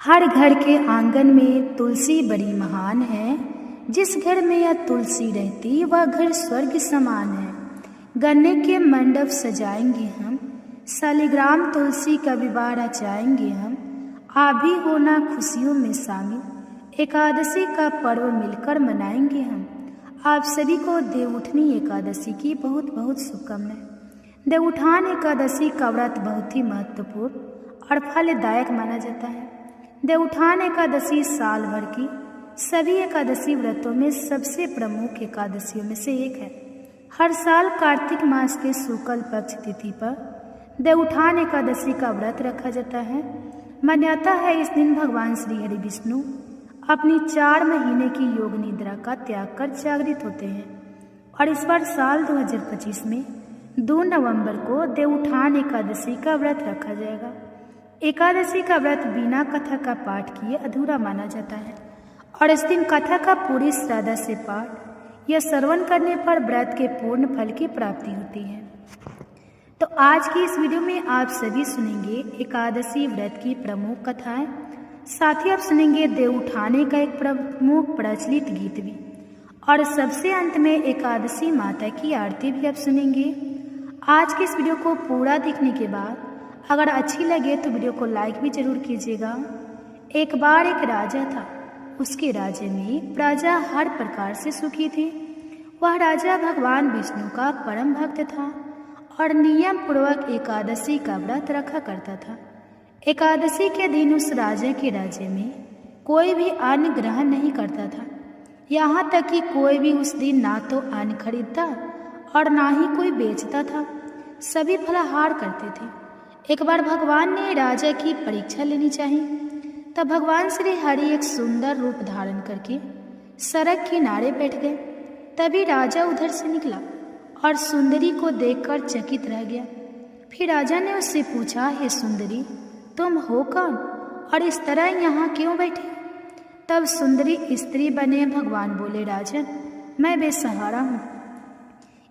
हर घर के आंगन में तुलसी बड़ी महान है। जिस घर में यह तुलसी रहती वह घर स्वर्ग समान है। गन्ने के मंडप सजाएंगे हम, शालिग्राम तुलसी का विवाह रचाएंगे हम। आप भी होना खुशियों में शामिल, एकादशी का पर्व मिलकर मनाएंगे हम। आप सभी को देवउठनी एकादशी की बहुत बहुत शुभकामनाएं। देवउठान एकादशी का व्रत बहुत ही महत्वपूर्ण और फलदायक माना जाता है। देवउठान एकादशी साल भर की सभी एकादशी व्रतों में सबसे प्रमुख एकादशियों में से एक है। हर साल कार्तिक मास के शुक्ल पक्ष तिथि पर देवउठान एकादशी का व्रत रखा जाता है। मान्यता है इस दिन भगवान श्री हरि विष्णु अपनी 4 महीने की योग निद्रा का त्याग कर जागृत होते हैं और इस बार साल 2025 में 2 नवंबर को देवउठान एकादशी का व्रत रखा जाएगा। एकादशी का व्रत बिना कथा का पाठ किए अधूरा माना जाता है और इस दिन कथा का पूरी श्रद्धा से पाठ या श्रवण करने पर व्रत के पूर्ण फल की प्राप्ति होती है। तो आज की इस वीडियो में आप सभी सुनेंगे एकादशी व्रत की प्रमुख कथाएं, साथ ही आप सुनेंगे देवउठाने का एक प्रमुख प्रचलित गीत भी और सबसे अंत में एकादशी माता की आरती भी आप सुनेंगे। आज की इस वीडियो को पूरा देखने के बाद अगर अच्छी लगे तो वीडियो को लाइक भी जरूर कीजिएगा। एक बार एक राजा था, उसके राज्य में प्रजा हर प्रकार से सुखी थी। वह राजा भगवान विष्णु का परम भक्त था और नियम पूर्वक एकादशी का व्रत रखा करता था। एकादशी के दिन उस राजा के राज्य में कोई भी अन्न ग्रहण नहीं करता था। यहाँ तक कि कोई भी उस दिन ना तो अन्न खरीदता और ना ही कोई बेचता था, सभी फलाहार करते थे। एक बार भगवान ने राजा की परीक्षा लेनी चाहिए, तब भगवान श्री हरि एक सुंदर रूप धारण करके सड़क किनारे बैठ गए। तभी राजा उधर से निकला और सुंदरी को देखकर चकित रह गया। फिर राजा ने उससे पूछा, हे सुंदरी, तुम हो कौन और इस तरह यहाँ क्यों बैठे? तब सुंदरी स्त्री बने भगवान बोले, राजन, मैं बेसहारा हूँ।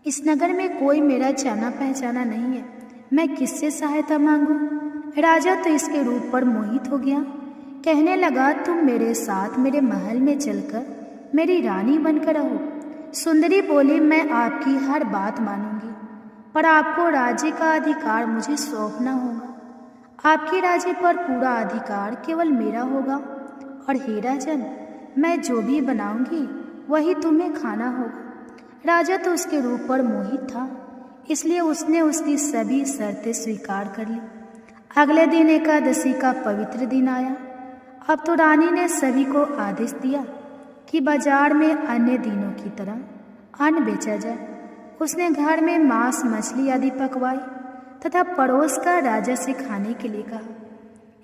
इस नगर में कोई मेरा जाना पहचाना नहीं है, मैं किससे सहायता मांगूं? राजा तो इसके रूप पर मोहित हो गया। कहने लगा, तुम मेरे साथ मेरे महल में चलकर मेरी रानी बनकर रहो। सुंदरी बोली, मैं आपकी हर बात मानूंगी, पर आपको राज्य का अधिकार मुझे सौंपना होगा। आपके राज्य पर पूरा अधिकार केवल मेरा होगा और हे राजन, मैं जो भी बनाऊंगी वही तुम्हें खाना होगा। राजा तो उसके रूप पर मोहित था, इसलिए उसने उसकी सभी शर्तें स्वीकार कर ली। अगले दिन एकादशी का पवित्र दिन आया। अब तो रानी ने सभी को आदेश दिया कि बाजार में अन्य दिनों की तरह अन्न बेचा जाए। उसने घर में मांस मछली आदि पकवाई तथा पड़ोस का राजा से खाने के लिए कहा।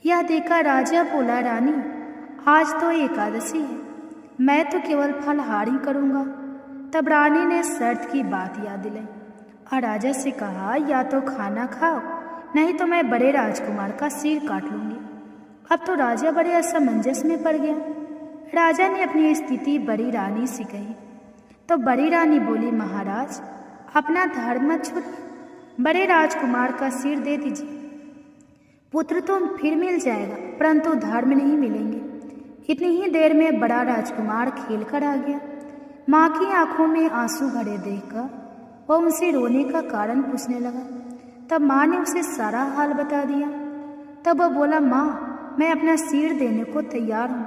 यह देखा राजा बोला, रानी, आज तो एकादशी है, मैं तो केवल फलाहार ही करूँगा। तब रानी ने शर्त की बात याद दिलाई और राजा से कहा, या तो खाना खाओ, नहीं तो मैं बड़े राजकुमार का सिर काट लूंगी। अब तो राजा बड़े असमंजस में पड़ गया। राजा ने अपनी स्थिति बड़ी रानी से कही तो बड़ी रानी बोली, महाराज, अपना धर्म मत छोड़िए, बड़े राजकुमार का सिर दे दीजिए। पुत्र तो फिर मिल जाएगा, परंतु धर्म नहीं मिलेंगे। इतनी ही देर में बड़ा राजकुमार खेल कर आ गया। माँ की आंखों में आंसू भरे देखकर वह उनसे रोने का कारण पूछने लगा। तब माँ ने उसे सारा हाल बता दिया। तब वह बोला, माँ, मैं अपना सिर देने को तैयार हूँ,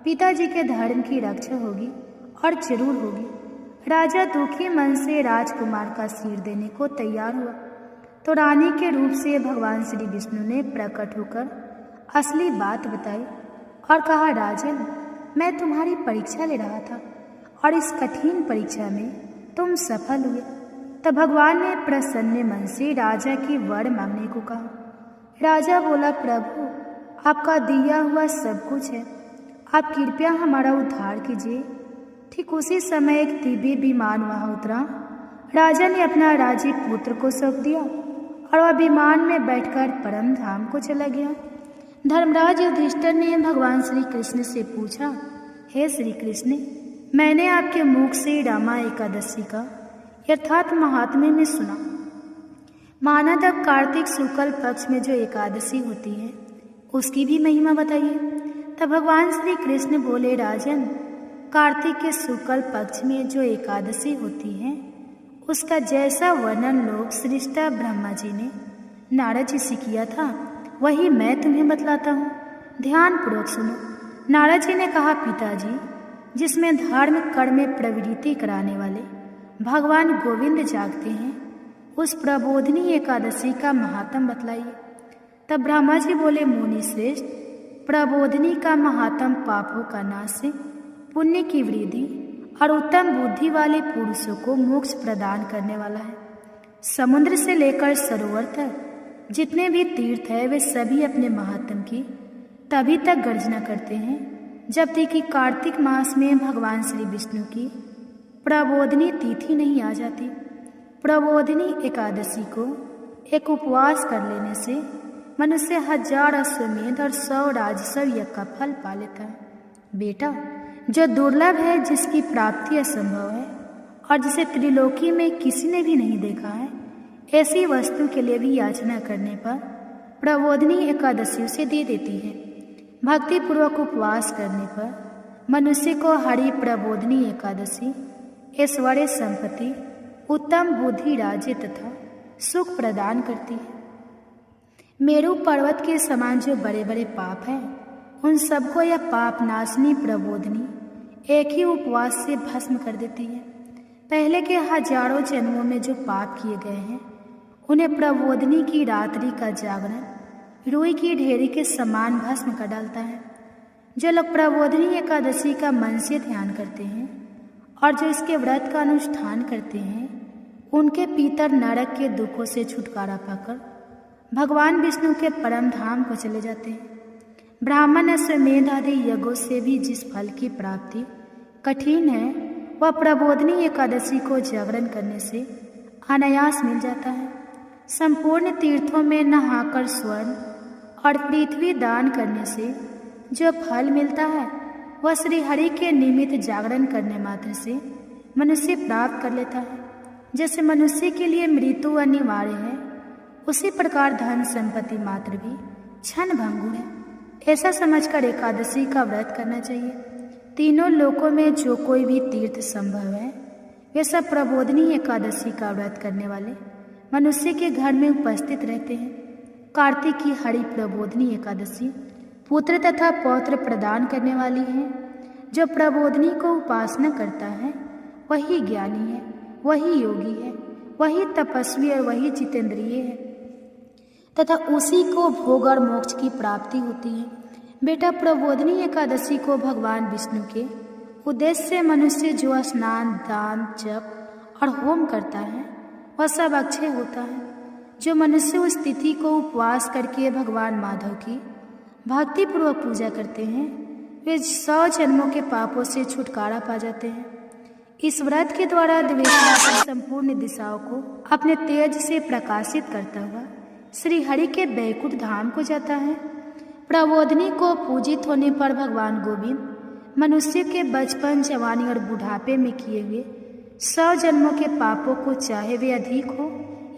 पिताजी के धर्म की रक्षा होगी और जरूर होगी। राजा दुखी मन से राजकुमार का सिर देने को तैयार हुआ तो रानी के रूप से भगवान श्री विष्णु ने प्रकट होकर असली बात बताई और कहा, राजन, मैं तुम्हारी परीक्षा ले रहा था और इस कठिन परीक्षा में तुम सफल हुए। तब भगवान ने प्रसन्न मन से राजा की वर मांगने को कहा। राजा बोला, प्रभु, आपका दिया हुआ सब कुछ है, आप कृपया हमारा उद्धार कीजिए। ठीक उसी समय एक दिव्य विमान वहां उतरा। राजा ने अपना राज्य पुत्र को सौंप दिया और वह विमान में बैठकर परम धाम को चला गया। धर्मराज युधिष्ठिर ने भगवान श्री कृष्ण से पूछा, हे श्री कृष्ण, मैंने आपके मुख से रामा एकादशी का यथार्थ महात्म्य में सुना। माना तब कार्तिक शुक्ल पक्ष में जो एकादशी होती है उसकी भी महिमा बताइए। तब भगवान श्री कृष्ण बोले, राजन, कार्तिक के शुक्ल पक्ष में जो एकादशी होती है उसका जैसा वर्णन लोग सृष्टा ब्रह्मा जी ने नारद जी से किया था वही मैं तुम्हें बतलाता हूँ। ध्यान पूर्वक सुनो। नारद जी ने कहा, पिताजी, जिसमें धर्म कर्म में प्रवृत्ति कराने वाले भगवान गोविंद जागते हैं उस प्रबोधिनी एकादशी का महात्म बतलाइए। तब ब्रह्मा जी बोले, मुनि श्रेष्ठ, प्रबोधिनी का महात्म पापों का नाश, पुण्य की वृद्धि और उत्तम बुद्धि वाले पुरुषों को मोक्ष प्रदान करने वाला है। समुद्र से लेकर सरोवर तक जितने भी तीर्थ है वे सभी अपने महात्म की तभी तक गर्जना करते हैं जब तक कि कार्तिक मास में भगवान श्री विष्णु की प्रबोधिनी तिथि नहीं आ जाती। प्रबोधिनी एकादशी को एक उपवास कर लेने से मनुष्य 1000 अश्वमेध और 100 राजस्व यज्ञ का फल पा लेता है। बेटा, जो दुर्लभ है, जिसकी प्राप्ति असंभव है और जिसे त्रिलोकी में किसी ने भी नहीं देखा है, ऐसी वस्तु के लिए भी याचना करने पर प्रबोधिनी एकादशी उसे दे देती है। भक्ति पूर्वक उपवास करने पर मनुष्य को हरि प्रबोधिनी एकादशी ऐश्वर्य, संपत्ति, उत्तम बुद्धि, राज्य तथा सुख प्रदान करती है। मेरु पर्वत के समान जो बड़े बड़े पाप हैं उन सबको यह पाप नाशनी प्रबोधिनी एक ही उपवास से भस्म कर देती है। पहले के हजारों जन्मों में जो पाप किए गए हैं उन्हें प्रबोधिनी की रात्रि का जागरण रुई की ढेरी के समान भस्म कर डालता है। जो लोग प्रबोधिनी एकादशी का मन से ध्यान करते हैं और जो इसके व्रत का अनुष्ठान करते हैं उनके पितर नरक के दुखों से छुटकारा पाकर भगवान विष्णु के परम धाम को चले जाते हैं। ब्राह्मण अश्वमेध आदि यज्ञों से भी जिस फल की प्राप्ति कठिन है वह प्रबोधिनी एकादशी को जागरण करने से अनायास मिल जाता है। संपूर्ण तीर्थों में नहाकर स्वर्ण और पृथ्वी दान करने से जो फल मिलता है वह श्री हरि के निमित्त जागरण करने मात्र से मनुष्य प्राप्त कर लेता है। जैसे मनुष्य के लिए मृत्यु अनिवार्य है उसी प्रकार धन संपत्ति मात्र भी क्षण भंगुर है। ऐसा समझकर एकादशी का व्रत करना चाहिए। तीनों लोकों में जो कोई भी तीर्थ संभव है वे सब प्रबोधिनी एकादशी का व्रत करने वाले मनुष्य के घर में उपस्थित रहते हैं। कार्तिक की हरि प्रबोधिनी एकादशी पुत्र तथा पौत्र प्रदान करने वाली है। जो प्रबोधिनी को उपासना करता है वही ज्ञानी है, वही योगी है, वही तपस्वी और वही जितेंद्रिय है तथा उसी को भोग और मोक्ष की प्राप्ति होती है। बेटा, प्रबोधिनी एकादशी को भगवान विष्णु के उद्देश्य से मनुष्य जो स्नान, दान, जप और होम करता है वह सब अक्षय होता है। जो मनुष्य उस तिथि को उपवास करके भगवान माधव की भक्ति पूर्वक पूजा करते हैं वे 100 जन्मों के पापों से छुटकारा पा जाते हैं। इस व्रत के द्वारा दिवेशना संपूर्ण दिशाओं को अपने तेज से प्रकाशित करता हुआ श्री हरि के बैकुंठ धाम को जाता है। प्रबोधिनी को पूजित होने पर भगवान गोविंद मनुष्य के बचपन, जवानी और बुढ़ापे में किए हुए 100 जन्मों के पापों को चाहे वे अधिक हो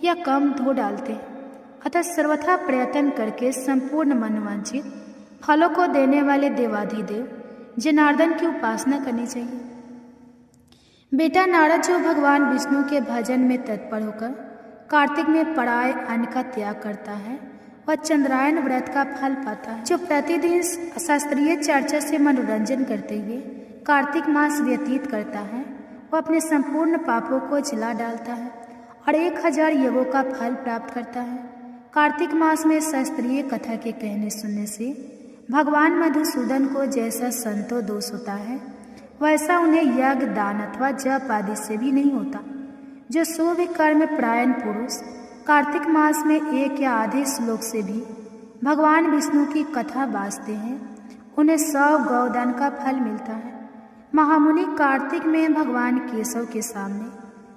या कम धो डालते हैं। अतः सर्वथा प्रयत्न करके संपूर्ण मनोवांछित फलों को देने वाले देवाधिदेव जनार्दन की उपासना करनी चाहिए। बेटा नारद, जो भगवान विष्णु के भजन में तत्पर होकर कार्तिक में पराय अन्न का त्याग करता है वह चंद्रायन व्रत का फल पाता है। जो प्रतिदिन शास्त्रीय चर्चा से मनोरंजन करते हुए कार्तिक मास व्यतीत करता है वह अपने संपूर्ण पापों को जला डालता है और 1000 यज्ञों का फल प्राप्त करता है। कार्तिक मास में शास्त्रीय कथा के कहने सुनने से भगवान मधुसूदन को जैसा संतो दोष होता है वैसा उन्हें यज्ञ, दान अथवा जप आदि से भी नहीं होता। जो शुभ कर्म प्रायण पुरुष कार्तिक मास में 1 या आधे श्लोक से भी भगवान विष्णु की कथा बाजते हैं उन्हें 100 गौदान का फल मिलता है। महामुनि कार्तिक में भगवान केशव के सामने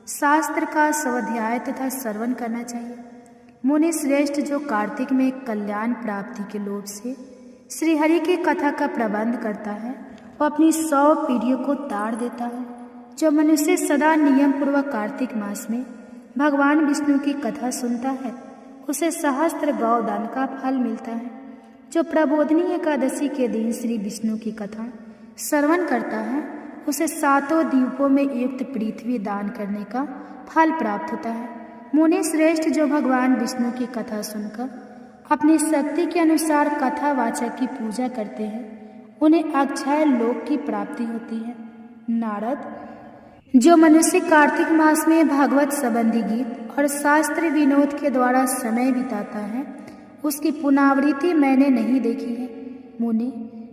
शास्त्र का स्वाध्याय तथा श्रवण करना चाहिए। मुनि श्रेष्ठ, जो कार्तिक में कल्याण प्राप्ति के लोभ से श्री हरि की कथा का प्रबंध करता है वो अपनी 100 पीढ़ियों को ताड़ देता है। जो मनुष्य सदा नियम पूर्वक कार्तिक मास में भगवान विष्णु की कथा सुनता है उसे सहस्त्र गौदान का फल मिलता है। जो प्रबोधिनी एकादशी के दिन श्री विष्णु की कथा श्रवण करता है उसे 7 द्वीपों में युक्त पृथ्वी दान करने का फल प्राप्त होता है। मुनि श्रेष्ठ जो भगवान विष्णु की कथा सुनकर अपनी शक्ति के अनुसार कथावाचक की पूजा करते हैं उन्हें अक्षय लोक की प्राप्ति होती है। नारद, जो मनुष्य कार्तिक मास में भागवत संबंधी गीत और शास्त्र विनोद के द्वारा समय बिताता है उसकी पुनरावृत्ति मैंने नहीं देखी है। मुनि,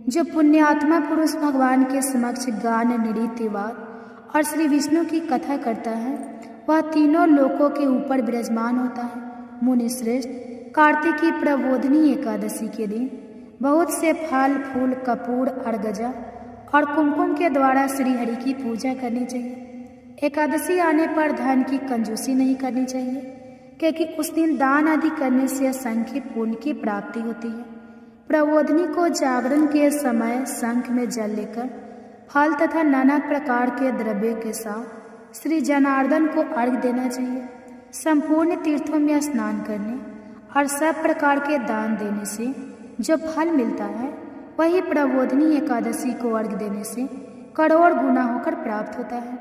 जो पुण्यात्मा पुरुष भगवान के समक्ष गान, नृत्य, वाद और श्री विष्णु की कथा करता है वह तीनों लोकों के ऊपर विराजमान होता है। मुनि श्रेष्ठ, कार्तिक की प्रबोधिनी एकादशी के दिन बहुत से फल, फूल, कपूर, अर्गजा और कुमकुम के द्वारा श्री हरि की पूजा करनी चाहिए। एकादशी आने पर धन की कंजूसी नहीं करनी चाहिए क्योंकि उस दिन दान आदि करने से असंख्य पुण्य की प्राप्ति होती है। प्रबोधिनी को जागरण के समय शंख में जल लेकर फल तथा नाना प्रकार के द्रव्य के साथ श्री जनार्दन को अर्घ्य देना चाहिए। संपूर्ण तीर्थों में स्नान करने और सब प्रकार के दान देने से जो फल मिलता है वही प्रबोधिनी एकादशी को अर्घ्य देने से करोड़ गुना होकर प्राप्त होता है।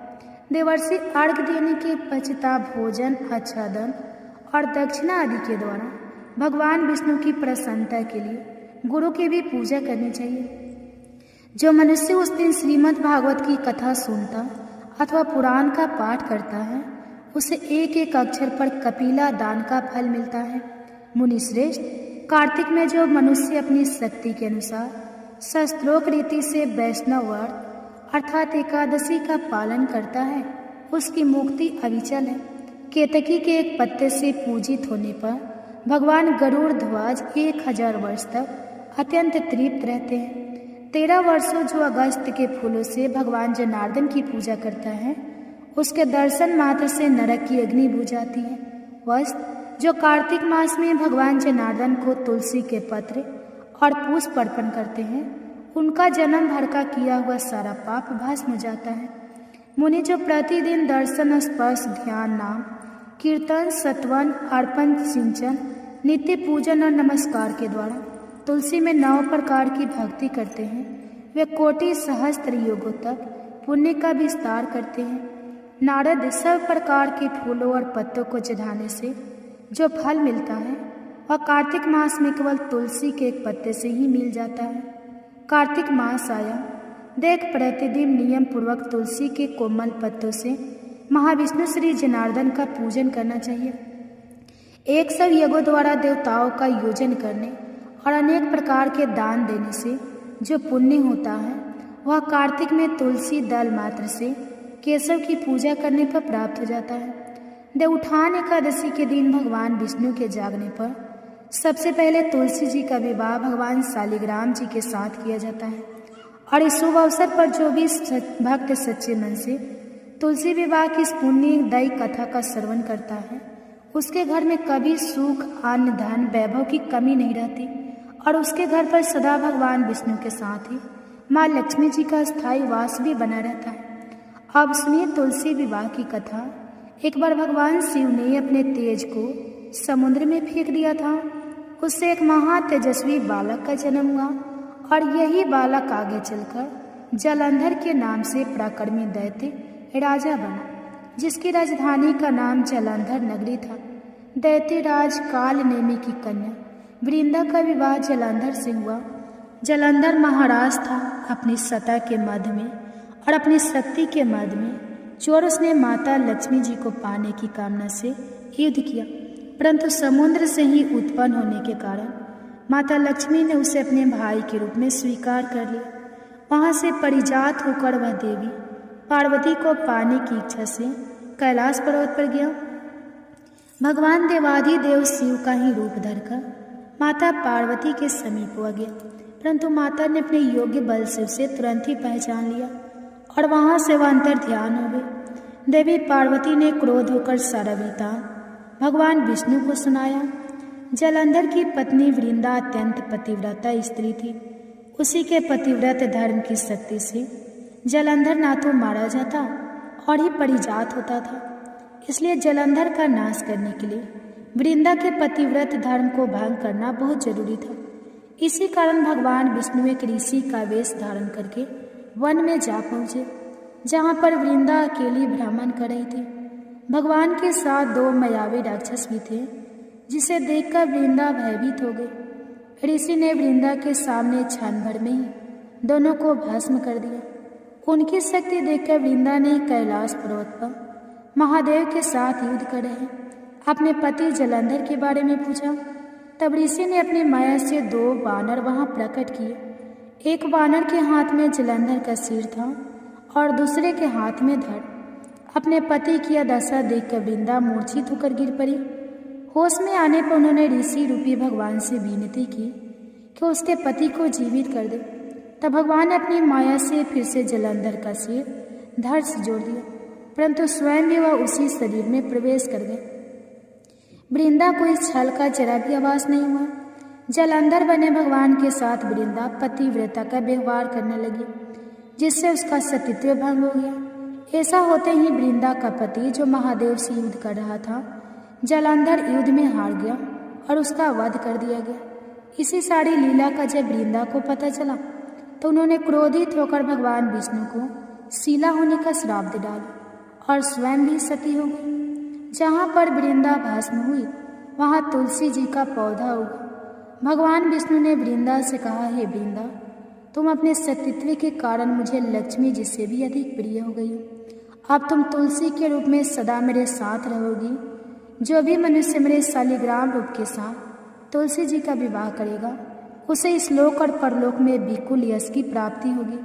देवर्षि अर्घ्य देने के पश्चात भोजन, आच्छादन और दक्षिणा आदि के द्वारा भगवान विष्णु की प्रसन्नता के लिए गुरु की भी पूजा करनी चाहिए। जो मनुष्य उस दिन श्रीमद् भागवत की कथा सुनता अथवा पुराण का पाठ करता है उसे एक एक अक्षर पर कपिला दान का फल मिलता है। मुनि श्रेष्ठ, कार्तिक में जो मनुष्य अपनी शक्ति के अनुसार शास्त्रोक्त रीति से वैष्णव व्रत अर्थात एकादशी का पालन करता है उसकी मुक्ति अविचल है। केतकी के एक पत्ते से पूजित होने पर भगवान गरुड़ ध्वज 1000 वर्ष तक अत्यंत तृप्त रहते हैं। 13 वर्षों जो अगस्त के फूलों से भगवान जनार्दन की पूजा करता है उसके दर्शन मात्र से नरक की अग्नि बुझ जाती है। वस्त, जो कार्तिक मास में भगवान जनार्दन को तुलसी के पत्र और पुष्प अर्पण करते हैं उनका जन्म भर का किया हुआ सारा पाप भस्म हो जाता है। मुनि, जो प्रतिदिन दर्शन, स्पर्श, ध्यान, नाम कीर्तन, सत्वन, अर्पण, सिंचन, नित्य पूजन और नमस्कार के द्वारा तुलसी में 9 प्रकार की भक्ति करते हैं वे कोटि सहस्त्र युगों तक पुण्य का विस्तार करते हैं। नारद, सब प्रकार के फूलों और पत्तों को चढ़ाने से जो फल मिलता है वह कार्तिक मास में केवल तुलसी के एक पत्ते से ही मिल जाता है। कार्तिक मास आया, देख प्रतिदिन नियम पूर्वक तुलसी के कोमल पत्तों से महाविष्णु श्री जनार्दन का पूजन करना चाहिए। 100 यज्ञों द्वारा देवताओं का योजन करने और अनेक प्रकार के दान देने से जो पुण्य होता है वह कार्तिक में तुलसी दल मात्र से केशव की पूजा करने पर प्राप्त हो जाता है। देवउठान एकादशी के दिन भगवान विष्णु के जागने पर सबसे पहले तुलसी जी का विवाह भगवान शालिग्राम जी के साथ किया जाता है और इस शुभ अवसर पर जो भी भक्त सच्चे मन से तुलसी विवाह की इस पुण्यदायी कथा का श्रवण करता है उसके घर में कभी सुख, अन्न, धन, वैभव की कमी नहीं रहती और उसके घर पर सदा भगवान विष्णु के साथ ही माँ लक्ष्मी जी का स्थायी वास भी बना रहता है। अब सुनिए तुलसी विवाह की कथा। एक बार भगवान शिव ने अपने तेज को समुद्र में फेंक दिया था। उससे एक महा तेजस्वी बालक का जन्म हुआ और यही बालक आगे चलकर जलंधर के नाम से पराक्रमी दैत्य राजा बना जिसकी राजधानी का नाम जलंधर नगरी था। दैत्य राज काल नेमी की कन्या वृंदा का विवाह जलंधर से हुआ। जलंधर महाराज था अपनी सत्ता के मध्य में और अपनी शक्ति के मध्य में चोर उसने माता लक्ष्मी जी को पाने की कामना से युद्ध किया, परंतु समुद्र से ही उत्पन्न होने के कारण माता लक्ष्मी ने उसे अपने भाई के रूप में स्वीकार कर लिया। वहाँ से परिजात होकर वह देवी पार्वती को पाने की इच्छा से कैलाश पर्वत पर गया। भगवान देवाधिदेव शिव का ही रूप धरकर माता पार्वती के समीप हुआ गया, परंतु माता ने अपने योग्य बल से उसे तुरंत ही पहचान लिया और वहाँ से वह अंतर ध्यान हो गए। देवी पार्वती ने क्रोध होकर सारा वृत्तांत भगवान विष्णु को सुनाया। जलंधर की पत्नी वृंदा अत्यंत पतिव्रता स्त्री थी। उसी के पतिव्रत धर्म की शक्ति से जलंधर ना तो मारा जाता और ही परिजात होता था। इसलिए जलंधर का नाश करने के लिए वृंदा के पतिव्रत धर्म को भंग करना बहुत जरूरी था। इसी कारण भगवान विष्णु एक ऋषि का वेश धारण करके वन में जा पहुँचे, जहाँ पर वृंदा अकेली भ्रमण कर रही थी। भगवान के साथ 2 मायावी राक्षस भी थे, जिसे देखकर वृंदा भयभीत हो गई। ऋषि ने वृंदा के सामने क्षण भर में ही दोनों को भस्म कर दिया। उनकी शक्ति देखकर वृंदा ने कैलाश पर्वत पर महादेव के साथ युद्ध कर रहे अपने पति जलंधर के बारे में पूछा। तब ऋषि ने अपनी माया से 2 वानर वहां प्रकट किए। एक वानर के हाथ में जलंधर का सिर था और दूसरे के हाथ में धड़। अपने पति की यह दशा देखकर वृंदा मूर्छित होकर गिर पड़ी। होश में आने पर उन्होंने ऋषि रूपी भगवान से विनती की कि उसके पति को जीवित कर दे। तब भगवान ने अपनी माया से फिर से जलंधर का सिर धड़ से जोड़ दिया, परंतु स्वयं भी वह उसी शरीर में प्रवेश कर गए। वृंदा को इस छल का जरा भी आभास नहीं हुआ। जलंधर बने भगवान के साथ वृंदा पतिव्रता का व्यवहार करने लगी, जिससे उसका सतीत्व भंग हो गया। ऐसा होते ही वृंदा का पति, जो महादेव से युद्ध कर रहा था, जलंधर युद्ध में हार गया और उसका वध कर दिया गया। इसी सारी लीला का जब वृंदा को पता चला तो उन्होंने क्रोधित होकर भगवान विष्णु को शीला होने का श्राप दे डाला और स्वयं भी सती हो गई। जहाँ पर वृंदा भस्म हुई वहाँ तुलसी जी का पौधा उगा। भगवान विष्णु ने वृंदा से कहा, हे वृंदा, तुम अपने सतीत्व के कारण मुझे लक्ष्मी जी से भी अधिक प्रिय हो गई हो। अब तुम तुलसी के रूप में सदा मेरे साथ रहोगी। जो भी मनुष्य मेरे शालिग्राम रूप के साथ तुलसी जी का विवाह करेगा, उसे इस लोक और परलोक में विपुल यश की प्राप्ति होगी।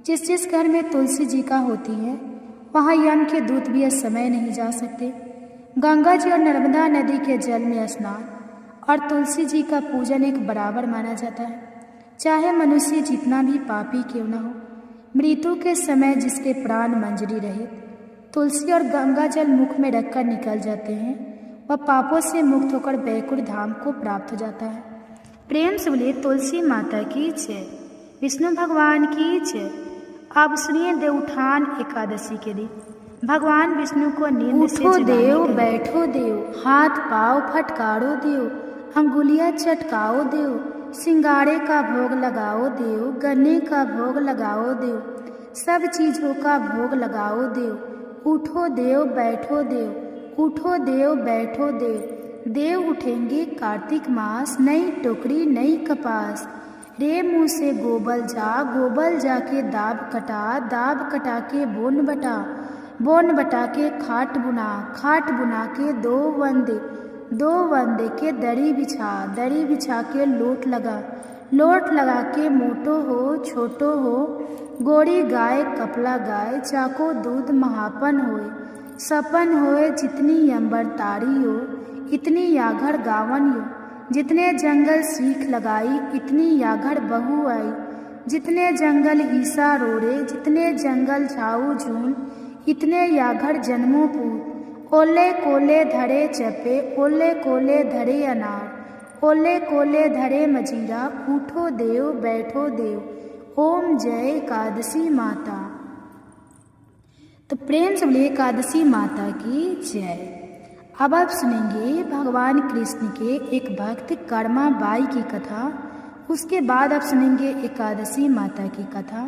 जिस जिस घर में तुलसी जी का होती है, वहाँ यम के दूत भी इस समय नहीं जा सकते। गंगा जी और नर्मदा नदी के जल में स्नान और तुलसी जी का पूजन एक बराबर माना जाता है। चाहे मनुष्य जितना भी पापी क्यों न हो, मृत्यु के समय जिसके प्राण मंजरी रहे तुलसी और गंगा जल मुख में रखकर निकल जाते हैं, वह पापों से मुक्त होकर बैकुंठ धाम को प्राप्त हो जाता है। प्रेम से बोलिए तुलसी माता की जय, विष्णु भगवान की जय। अब सुनिए देवउठान एकादशी के दिन भगवान विष्णु को नींद से उठो देव, बैठो देव, हाथ पाँव फटकारो देव, अंगुलियां चटकाओ देव, सिंगारे का भोग लगाओ देव, गन्ने का भोग लगाओ देव, सब चीजों का भोग लगाओ देव। उठो देव, बैठो देव, उठो देव, बैठो देव। देव उठेंगे कार्तिक मास, नई टोकरी नई कपास। रे मुँह से गोबल जा, गोबल जाके दाब कटा, दाब कटा के बोन बटा, बोन बटा के खाट बुना, खाट बुना के 2 वंदे, 2 वंदे के दरी बिछा, दरी बिछा के लोट लगा, लोट लगा के मोटो हो छोटो हो, गोरी गाय कपला गाय, चाको दूध महापन होए, सपन होए जितनी अंबर तारी हो, इतनी याघर गावन हो। जितने जंगल सीख लगाई, इतनी याघर बहू आई, जितने जंगल हीसा रोड़े, जितने जंगल छाऊ झून, इतने याघर जन्मों पूत। ओले कोले धरे चपे, ओले कोले धरे अनार, ओले कोले धरे मजीरा। उठो देव, बैठो देव। ओम जय एकादशी माता। तो प्रेम से बोलिए एकादशी माता की जय। अब आप सुनेंगे भगवान कृष्ण के एक भक्त कर्मा बाई की कथा। उसके बाद आप सुनेंगे एकादशी माता की कथा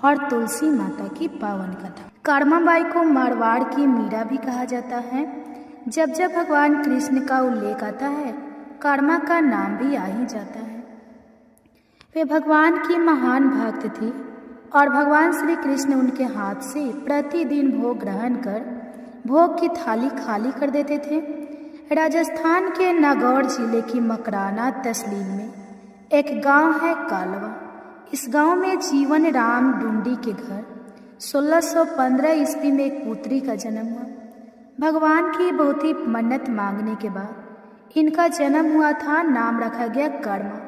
और तुलसी माता की पावन कथा। कर्मा बाई को मारवाड़ की मीरा भी कहा जाता है। जब जब भगवान कृष्ण का उल्लेख आता है, कर्मा का नाम भी आ ही जाता है। वे भगवान की महान भक्त थी और भगवान श्री कृष्ण उनके हाथ से प्रतिदिन भोग ग्रहण कर भोग की थाली खाली कर देते थे। राजस्थान के नागौर जिले की मकराना तहसील में एक गांव है कालवा। इस गांव में जीवन राम डुंडी के घर 1615 ईस्वी में एक पुत्री का जन्म हुआ। भगवान की बहुत ही मन्नत मांगने के बाद इनका जन्म हुआ था। नाम रखा गया कर्मा।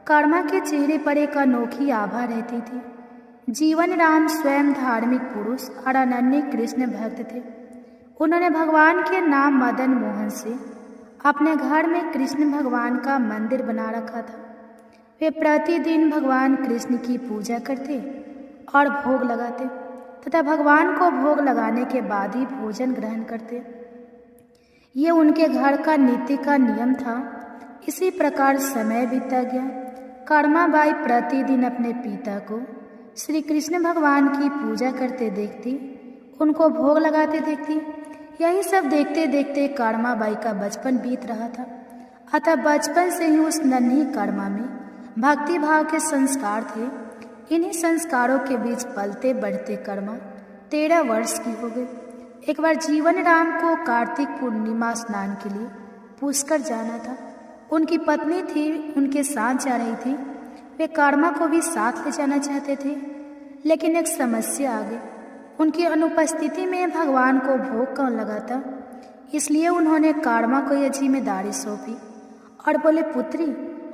कर्मा के चेहरे पर एक अनोखी आभा रहती थी। जीवन राम स्वयं धार्मिक पुरुष और अनन्य कृष्ण भक्त थे। उन्होंने भगवान के नाम मदन मोहन से अपने घर में कृष्ण भगवान का मंदिर बना रखा था। वे प्रतिदिन भगवान कृष्ण की पूजा करते और भोग लगाते तथा भगवान को भोग लगाने के बाद ही भोजन ग्रहण करते। ये उनके घर का नित्य का नियम था। इसी प्रकार समय बीतता गया। कर्माबाई प्रतिदिन अपने पिता को श्री कृष्ण भगवान की पूजा करते देखती, उनको भोग लगाते देखती। यही सब देखते देखते कर्माबाई का बचपन बीत रहा था। अतः बचपन से ही उस नन्ही कर्मा में भक्ति भाव के संस्कार थे। इन्हीं संस्कारों के बीच पलते बढ़ते कर्मा 13 वर्ष की हो गई। एक बार जीवन राम को कार्तिक पूर्णिमा स्नान के लिए पुष्कर जाना था। उनकी पत्नी थी, उनके साथ जा रही थी। वे कर्मा को भी साथ ले जाना चाहते थे, लेकिन एक समस्या आ गई। उनकी अनुपस्थिति में भगवान को भोग कौन लगाता, इसलिए उन्होंने कर्मा को यह जिम्मेदारी सौंपी और बोले, पुत्री,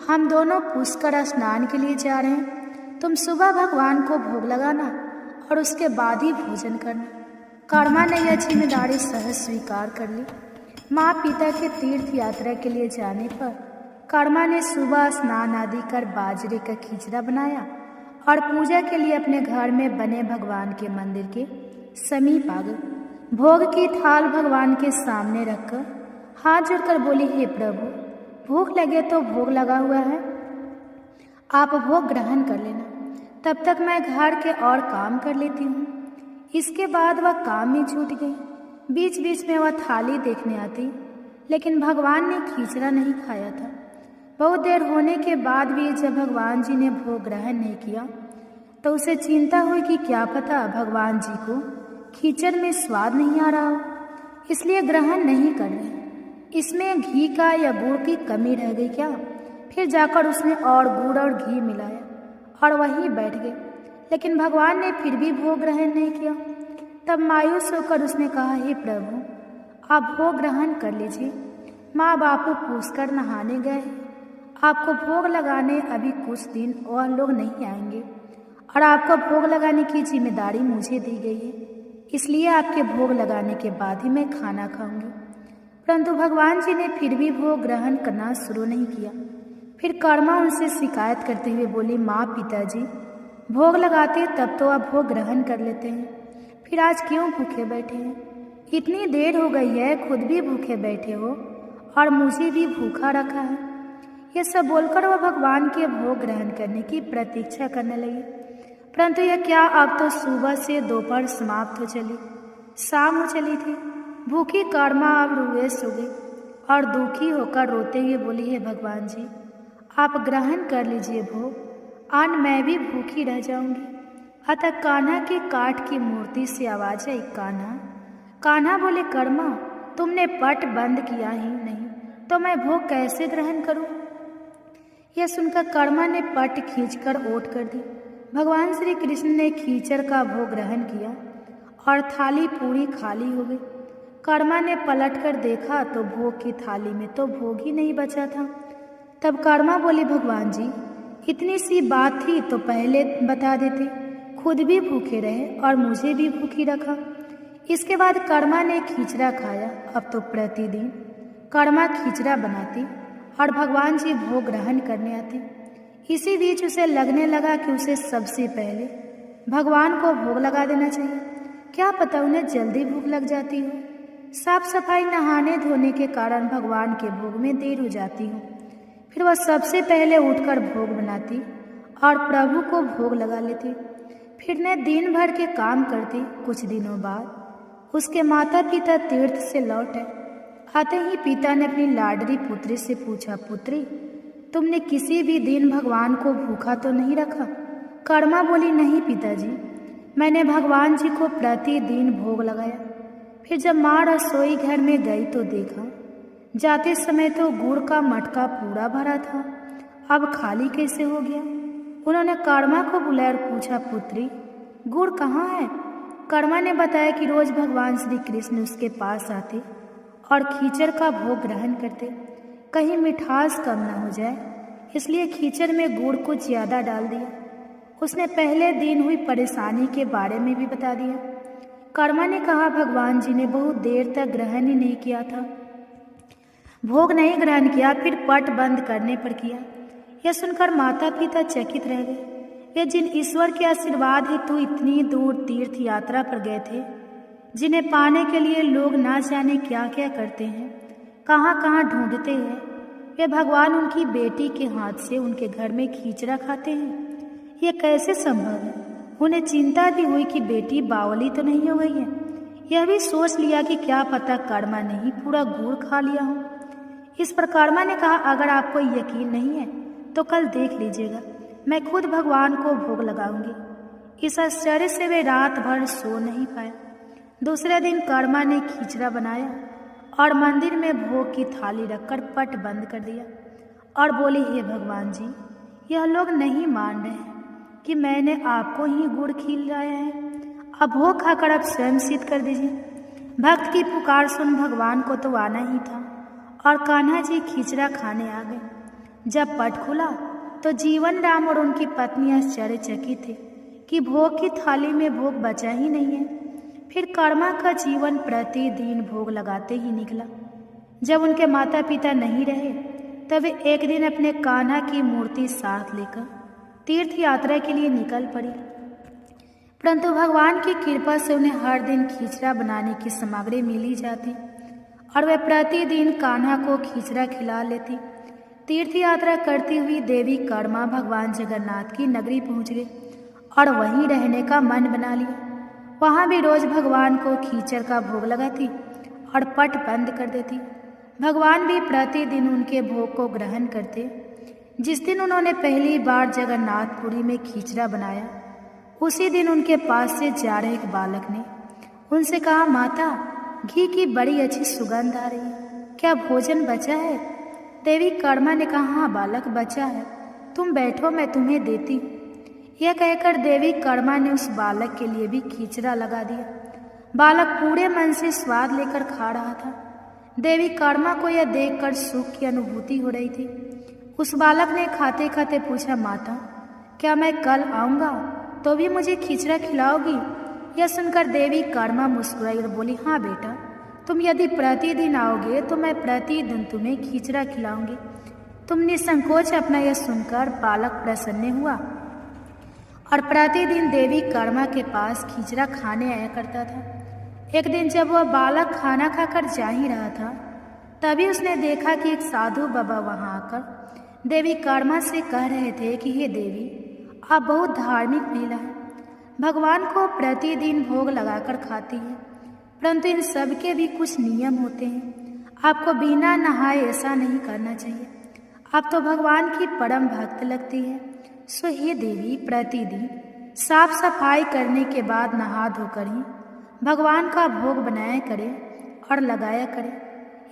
हम दोनों पुष्कर स्नान के लिए जा रहे हैं। तुम सुबह भगवान को भोग लगाना और उसके बाद ही भोजन करना। कर्मा ने यह जिम्मेदारी सहज स्वीकार कर ली। माँ पिता के तीर्थ यात्रा के लिए जाने पर कर्मा ने सुबह स्नान आदि कर बाजरे का खिचड़ा बनाया और पूजा के लिए अपने घर में बने भगवान के मंदिर के समीप आ गई। भोग की थाल भगवान के सामने रखकर हाथ जोड़कर बोली, हे प्रभु, भूख लगे तो भोग लगा हुआ है, आप भोग ग्रहण कर लेना, तब तक मैं घर के और काम कर लेती हूँ। इसके बाद वह काम में छूट गई। बीच बीच में वह थाली देखने आती, लेकिन भगवान ने खिचड़ा नहीं खाया था। बहुत देर होने के बाद भी जब भगवान जी ने भोग ग्रहण नहीं किया तो उसे चिंता हुई कि क्या पता भगवान जी को खिचड़ में स्वाद नहीं आ रहा हो, इसलिए ग्रहण नहीं कर रहे। इसमें घी का या गुड़ की कमी रह गई क्या? फिर जाकर उसने और गुड़ और घी मिलाया और वहीं बैठ गए, लेकिन भगवान ने फिर भी भोग ग्रहण नहीं किया। तब मायूस होकर उसने कहा, हे प्रभु, आप भोग ग्रहण कर लीजिए, माँ बापू पुष्कर नहाने गए हैं, आपको भोग लगाने अभी कुछ दिन और लोग नहीं आएंगे और आपको भोग लगाने की जिम्मेदारी मुझे दी गई है, इसलिए आपके भोग लगाने के बाद ही मैं खाना खाऊंगी। परंतु भगवान जी ने फिर भी भोग ग्रहण करना शुरू नहीं किया। फिर कर्मा उनसे शिकायत करते हुए बोली, माँ पिताजी, भोग लगाते तब तो आप भोग ग्रहण कर लेते हैं, फिर आज क्यों भूखे बैठे हैं? इतनी देर हो गई है, खुद भी भूखे बैठे हो और मुझे भी भूखा रखा है। यह सब बोलकर वह भगवान के भोग ग्रहण करने की प्रतीक्षा करने लगी। परंतु यह क्या, अब तो सुबह से दोपहर समाप्त हो चली, शाम हो चली थी। भूखी कर्मा अब रुए सो गई और दुखी होकर रोते हुए बोली, हे भगवान जी, आप ग्रहण कर लीजिए भोग, आज मैं भी भूखी रह जाऊंगी। अतः कान्हा के काठ की मूर्ति से आवाज आई, कान्हा। कान्हा बोले, कर्मा, तुमने पट बंद किया ही नहीं तो मैं भोग कैसे ग्रहण करूं? यह सुनकर कर्मा ने पट खींचकर ओट कर दी। भगवान श्री कृष्ण ने खींचड़ का भोग ग्रहण किया और थाली पूरी खाली हो गई। कर्मा ने पलटकर देखा तो भोग की थाली में तो भोग ही नहीं बचा था। तब कर्मा बोली, भगवान जी, इतनी सी बात थी तो पहले बता देते, खुद भी भूखे रहे और मुझे भी भूखी रखा। इसके बाद कर्मा ने खिचड़ा खाया। अब तो प्रतिदिन कर्मा खिचड़ा बनाती और भगवान जी भोग ग्रहण करने आते। इसी बीच उसे लगने लगा कि उसे सबसे पहले भगवान को भोग लगा देना चाहिए, क्या पता उन्हें जल्दी भूख लग जाती हो। साफ सफाई नहाने धोने के कारण भगवान के भोग में देर हो जाती हो। फिर वह सबसे पहले उठकर भोग बनाती और प्रभु को भोग लगा लेती। फिर ने दिन भर के काम करती। कुछ दिनों बाद उसके माता पिता तीर्थ से लौटे। आते ही पिता ने अपनी लाडली पुत्री से पूछा, पुत्री, तुमने किसी भी दिन भगवान को भूखा तो नहीं रखा? कर्मा बोली, नहीं पिताजी, मैंने भगवान जी को प्रतिदिन भोग लगाया। फिर जब माँ रसोई घर में गई तो देखा जाते समय तो गुड़ का मटका पूरा भरा था, अब खाली कैसे हो गया? उन्होंने कर्मा को बुलाया और पूछा, पुत्री, गुड़ कहाँ है? कर्मा ने बताया कि रोज भगवान श्री कृष्ण उसके पास आते और खीचड़ का भोग ग्रहण करते, कहीं मिठास कम न हो जाए, इसलिए खीचड़ में गुड़ को ज़्यादा डाल दिया। उसने पहले दिन हुई परेशानी के बारे में भी बता दिया। कर्मा ने कहा, भगवान जी ने बहुत देर तक ग्रहण ही नहीं किया था, भोग नहीं ग्रहण किया, फिर पट बंद करने पर किया। यह सुनकर माता पिता चकित रह गए। वे जिन ईश्वर के आशीर्वाद हेतु इतनी दूर तीर्थ यात्रा पर गए थे, जिन्हें पाने के लिए लोग ना जाने क्या क्या करते हैं, कहाँ कहाँ ढूंढते हैं, वे भगवान उनकी बेटी के हाथ से उनके घर में खींचड़ा खाते हैं। यह कैसे संभव है? उन्हें चिंता भी हुई कि बेटी बावली तो नहीं हो गई है। यह भी सोच लिया कि क्या पता कर्मा ने ही पूरा गुड़ खा लिया हो। इस पर कर्मा ने कहा, अगर आपको यकीन नहीं है तो कल देख लीजिएगा, मैं खुद भगवान को भोग लगाऊंगी। इस आश्चर्य से वे रात भर सो नहीं पाए। दूसरे दिन कर्मा ने खींचड़ा बनाया और मंदिर में भोग की थाली रखकर पट बंद कर दिया और बोली, हे भगवान जी, यह लोग नहीं मान रहे हैं कि मैंने आपको ही गुड़ खिलाया है। अब भोग खाकर अब स्वयं सिद्ध कर दीजिए। भक्त की पुकार सुन भगवान को तो आना ही था और कान्हा जी खींचड़ा खाने आ गए। जब पट खुला तो जीवन राम और उनकी पत्नी आश्चर्यचकित थे कि भोग की थाली में भोग बचा ही नहीं है। फिर कर्मा का जीवन प्रतिदिन भोग लगाते ही निकला। जब उनके माता पिता नहीं रहे तब वे एक दिन अपने कान्हा की मूर्ति साथ लेकर तीर्थ यात्रा के लिए निकल पड़ी। परंतु भगवान की कृपा से उन्हें हर दिन खींचड़ा बनाने की सामग्री मिली जाती और वे प्रतिदिन कान्हा को खींचड़ा खिला लेती। तीर्थ यात्रा करती हुई देवी कर्मा भगवान जगन्नाथ की नगरी पहुंच गई और वहीं रहने का मन बना लिया। वहाँ भी रोज भगवान को खींचड़ का भोग लगाती और पट बंद कर देती। भगवान भी प्रतिदिन उनके भोग को ग्रहण करते। जिस दिन उन्होंने पहली बार जगन्नाथपुरी में खींचड़ा बनाया, उसी दिन उनके पास से जा रहे एक बालक ने उनसे कहा, माता, घी की बड़ी अच्छी सुगंध आ रही है, क्या भोजन बचा है? देवी कर्मा ने कहा, हाँ बालक, बचा है, तुम बैठो, मैं तुम्हें देती हूँ। यह कहकर देवी कर्मा ने उस बालक के लिए भी खींचड़ा लगा दिया। बालक पूरे मन से स्वाद लेकर खा रहा था। देवी कर्मा को यह देखकर सुख की अनुभूति हो रही थी। उस बालक ने खाते खाते पूछा, माता, क्या मैं कल आऊँगा तो भी मुझे खींचड़ा खिलाओगी? यह सुनकर देवी कर्मा मुस्कुराई और बोली, हाँ बेटा, तुम यदि प्रतिदिन आओगे तो मैं प्रतिदिन तुम्हें खींचड़ा खिलाऊंगी। तुम निसंकोच अपना यह सुनकर बालक प्रसन्न हुआ और प्रतिदिन देवी कर्मा के पास खींचड़ा खाने आया करता था। एक दिन जब वह बालक खाना खाकर जा ही रहा था, तभी उसने देखा कि एक साधु बाबा वहां आकर देवी कर्मा से कह रहे थे कि हे देवी, आप बहुत धार्मिक महिला हैं, भगवान को प्रतिदिन भोग लगाकर खाती है, परंतु इन सब के भी कुछ नियम होते हैं। आपको बिना नहाए ऐसा नहीं करना चाहिए। आप तो भगवान की परम भक्त लगती है। सो हे देवी, प्रतिदिन साफ सफाई करने के बाद नहा धोकर ही भगवान का भोग बनाया करें और लगाया करें।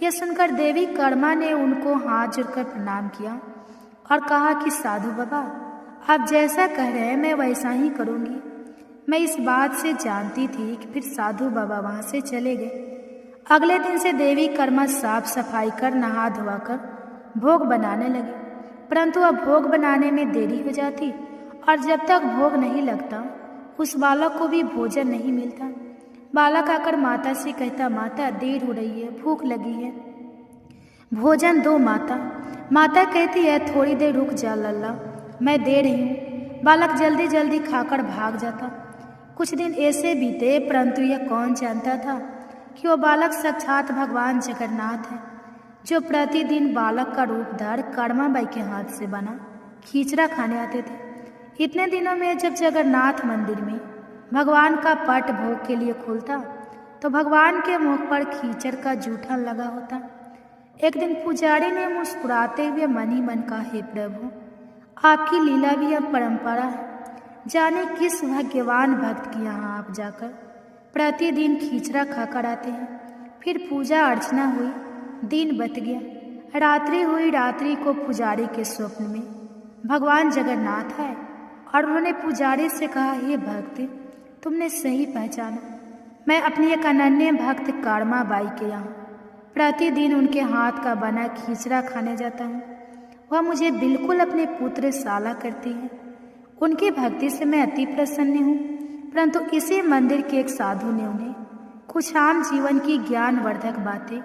यह सुनकर देवी कर्मा ने उनको हाथ जोड़कर प्रणाम किया और कहा कि साधु बाबा, आप जैसा कह रहे हैं मैं वैसा ही करूँगी। मैं इस बात से जानती थी कि फिर साधु बाबा वहाँ से चले गए। अगले दिन से देवी कर्मा साफ सफाई कर नहा धोकर भोग बनाने लगे, परंतु अब भोग बनाने में देरी हो जाती और जब तक भोग नहीं लगता उस बालक को भी भोजन नहीं मिलता। बालक आकर माता से कहता, माता, देर हो रही है, भूख लगी है, भोजन दो माता। माता कहती है, थोड़ी देर रुक जा लल्ला, मैं दे रही हूँ। बालक जल्दी जल्दी खाकर भाग जाता। कुछ दिन ऐसे बीते, परंतु यह कौन जानता था कि वह बालक साक्षात भगवान जगन्नाथ है, जो प्रतिदिन बालक का रूप धर कर्माबाई के हाथ से बना खींचड़ा खाने आते थे। इतने दिनों में जब जगन्नाथ मंदिर में भगवान का पट भोग के लिए खुलता तो भगवान के मुख पर खींचड़ का जूठन लगा होता। एक दिन पुजारी ने मुस्कुराते हुए मन ही मन कहा, हे प्रभु, आपकी लीला भी अब परंपरा है। जाने किस भाग्यवान भक्त के यहाँ आप जाकर प्रतिदिन खींचड़ा खाकर आते हैं। फिर पूजा अर्चना हुई, दिन बत गया, रात्रि हुई। रात्रि को पुजारी के स्वप्न में भगवान जगन्नाथ आए और उन्होंने पुजारी से कहा, हे भक्त, तुमने सही पहचाना, मैं अपनी एक अनन्य भक्त कर्मा बाई के यहाँ प्रतिदिन उनके हाथ का बना खींचड़ा खाने जाता हूँ। वह मुझे बिल्कुल अपने पुत्र साला करती है। उनकी भक्ति से मैं अति प्रसन्न हूँ। परंतु इसी मंदिर के एक साधु ने उन्हें कुछ आम जीवन की ज्ञानवर्धक बातें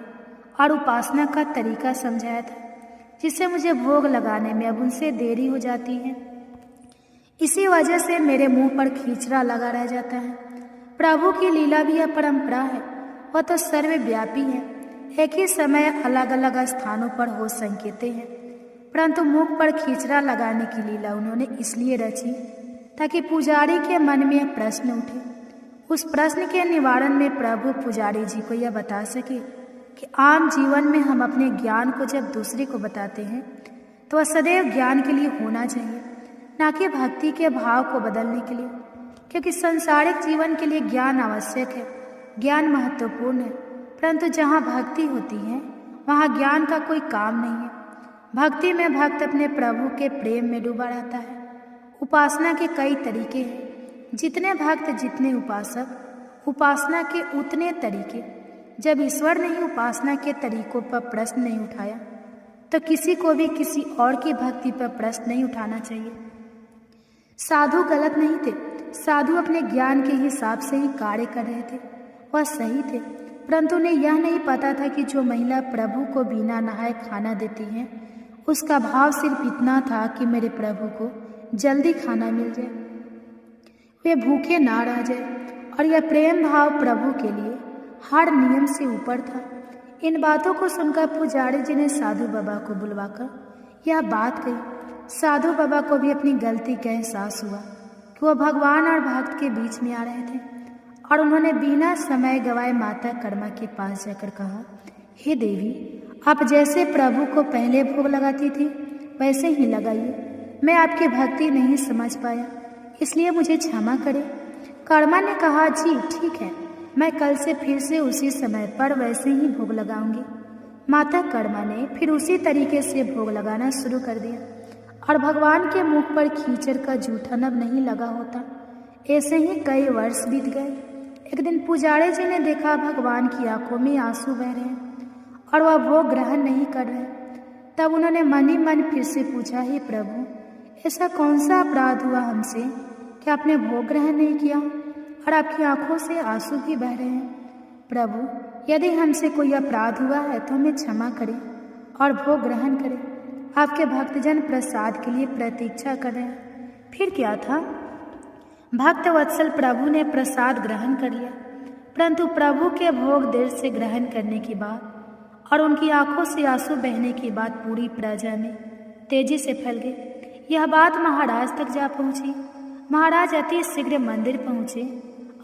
और उपासना का तरीका समझाया था, जिससे मुझे भोग लगाने में अब उनसे देरी हो जाती है। इसी वजह से मेरे मुंह पर खींचड़ा लगा रह जाता है। प्रभु की लीला भी यह परंपरा है, वह तो सर्वव्यापी है। एक ही समय अलग अलग स्थानों पर हो संकेते हैं, परंतु मुख पर खींचड़ा लगाने की लीला उन्होंने इसलिए रची ताकि पुजारी के मन में प्रश्न उठे। उस प्रश्न के निवारण में प्रभु पुजारी जी को यह बता सके कि आम जीवन में हम अपने ज्ञान को जब दूसरे को बताते हैं तो वह सदैव ज्ञान के लिए होना चाहिए, ना कि भक्ति के भाव को बदलने के लिए, क्योंकि सांसारिक जीवन के लिए ज्ञान आवश्यक है, ज्ञान महत्वपूर्ण है, परंतु जहाँ भक्ति होती है वहाँ ज्ञान का कोई काम नहीं है। भक्ति में भक्त अपने प्रभु के प्रेम में डूबा रहता है। उपासना के कई तरीके हैं, जितने भक्त जितने उपासक, उपासना के उतने तरीके। जब ईश्वर ने ही उपासना के तरीकों पर प्रश्न नहीं उठाया तो किसी को भी किसी और की भक्ति पर प्रश्न नहीं उठाना चाहिए। साधु गलत नहीं थे, साधु अपने ज्ञान के हिसाब से ही कार्य कर रहे थे, वह सही थे, परंतु उन्हें यह नहीं पता था कि जो महिला प्रभु को बिना नहाए खाना देती है उसका भाव सिर्फ इतना था कि मेरे प्रभु को जल्दी खाना मिल जाए, वे भूखे ना रह जाए, और यह प्रेम भाव प्रभु के लिए हर नियम से ऊपर था। इन बातों को सुनकर पुजारी जी ने साधु बाबा को बुलवाकर यह बात कही। साधु बाबा को भी अपनी गलती का एहसास हुआ कि वह भगवान और भक्त के बीच में आ रहे थे, और उन्होंने बिना समय गवाए माता कर्मा के पास जाकर कहा, हे देवी, आप जैसे प्रभु को पहले भोग लगाती थी वैसे ही लगाइए। मैं आपकी भक्ति नहीं समझ पाया, इसलिए मुझे क्षमा करें। कर्मा ने कहा, जी ठीक है, मैं कल से फिर से उसी समय पर वैसे ही भोग लगाऊंगी। माता कर्मा ने फिर उसी तरीके से भोग लगाना शुरू कर दिया, और भगवान के मुख पर कीचड़ का जूठन अब नहीं लगा होता। ऐसे ही कई वर्ष बीत गए। एक दिन पुजारी जी ने देखा भगवान की आंखों में आंसू बह रहे हैं और वह भोग ग्रहण नहीं कर रहे। तब उन्होंने मन ही मन फिर से पूछा, हे प्रभु, ऐसा कौन सा अपराध हुआ हमसे कि आपने भोग ग्रहण नहीं किया और आपकी आंखों से आंसू भी बह रहे हैं? प्रभु, यदि हमसे कोई अपराध हुआ है तो हमें क्षमा करें और भोग ग्रहण करें। आपके भक्तजन प्रसाद के लिए प्रतीक्षा कर रहे हैं। फिर क्या था, भक्त वत्सल प्रभु ने प्रसाद ग्रहण कर लिया, परंतु प्रभु के भोग देर से ग्रहण करने की बात और उनकी आंखों से आंसू बहने की बात पूरी प्रजा में तेजी से फैल गई। यह बात महाराज तक जा पहुंची। महाराज अति शीघ्र मंदिर पहुंचे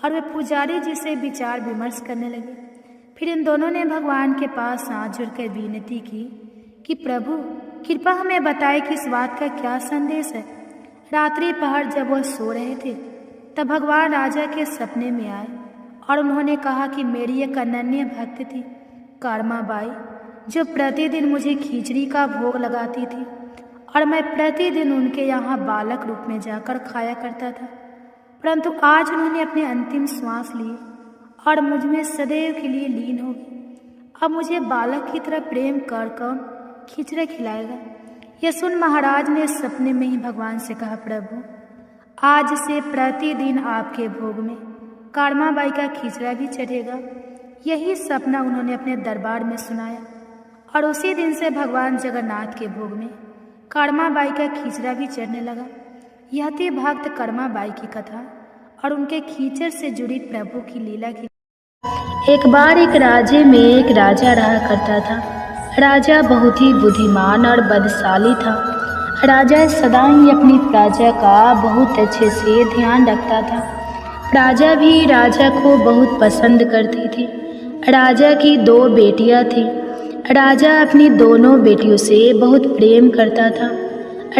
और वे पुजारी जी से विचार विमर्श करने लगे। फिर इन दोनों ने भगवान के पास हाथ जोड़कर विनती की कि प्रभु, कृपा हमें बताए कि इस बात का क्या संदेश है। रात्रि पहर जब वह सो रहे थे तब भगवान राजा के सपने में आए और उन्होंने कहा कि मेरी एक अनन्य भक्त थी, कर्मा बाई, जो प्रतिदिन मुझे खिचड़ी का भोग लगाती थी और मैं प्रतिदिन उनके यहाँ बालक रूप में जाकर खाया करता था, परंतु आज उन्होंने अपने अंतिम श्वास लिए और मुझ में सदैव के लिए लीन हो गई। अब मुझे बालक की तरह प्रेम कर कौन खिचड़ा खिलाएगा? यह सुन महाराज ने सपने में ही भगवान से कहा, प्रभु, आज से प्रतिदिन आपके भोग में कर्माबाई का खिचड़ा भी चढ़ेगा। यही सपना उन्होंने अपने दरबार में सुनाया और उसी दिन से भगवान जगन्नाथ के भोग में कर्माबाई का खिचड़ा भी चढ़ने लगा। यह थी भक्त कर्माबाई की कथा और उनके खींचड़ से जुड़ी प्रभु की लीला की। एक बार एक राज्य में एक राजा रहा करता था। राजा बहुत ही बुद्धिमान और बलशाली था। राजा सदा ही अपनी प्रजा का बहुत अच्छे से ध्यान रखता था। प्रजा भी राजा को बहुत पसंद करती थी। राजा की 2 बेटियां थीं। राजा अपनी दोनों बेटियों से बहुत प्रेम करता था।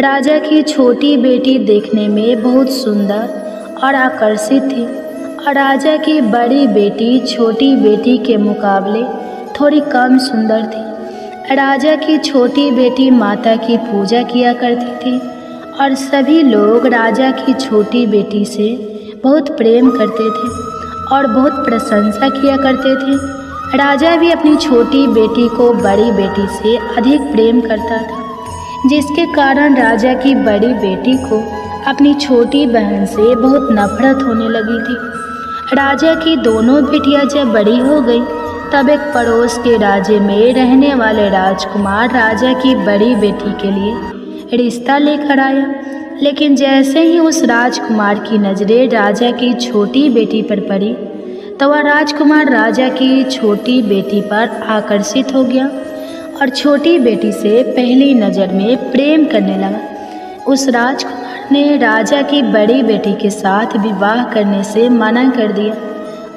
राजा की छोटी बेटी देखने में बहुत सुंदर और आकर्षित थी और राजा की बड़ी बेटी छोटी बेटी के मुकाबले थोड़ी कम सुंदर थी। राजा की छोटी बेटी माता की पूजा किया करती थी और सभी लोग राजा की छोटी बेटी से बहुत प्रेम करते थे और बहुत प्रशंसा किया करते थे। राजा भी अपनी छोटी बेटी को बड़ी बेटी से अधिक प्रेम करता था, जिसके कारण राजा की बड़ी बेटी को अपनी छोटी बहन से बहुत नफरत होने लगी थी। राजा की दोनों बेटियां जब बड़ी हो गई तब एक पड़ोस के राज्य में रहने वाले राजकुमार राजा की बड़ी बेटी के लिए रिश्ता लेकर आया। लेकिन जैसे ही उस राजकुमार की नज़रें राजा की छोटी बेटी पर पड़ी तो वह राजकुमार राजा की छोटी बेटी पर आकर्षित हो गया और छोटी बेटी से पहली नज़र में प्रेम करने लगा। उस राजकुमार ने राजा की बड़ी बेटी के साथ विवाह करने से मना कर दिया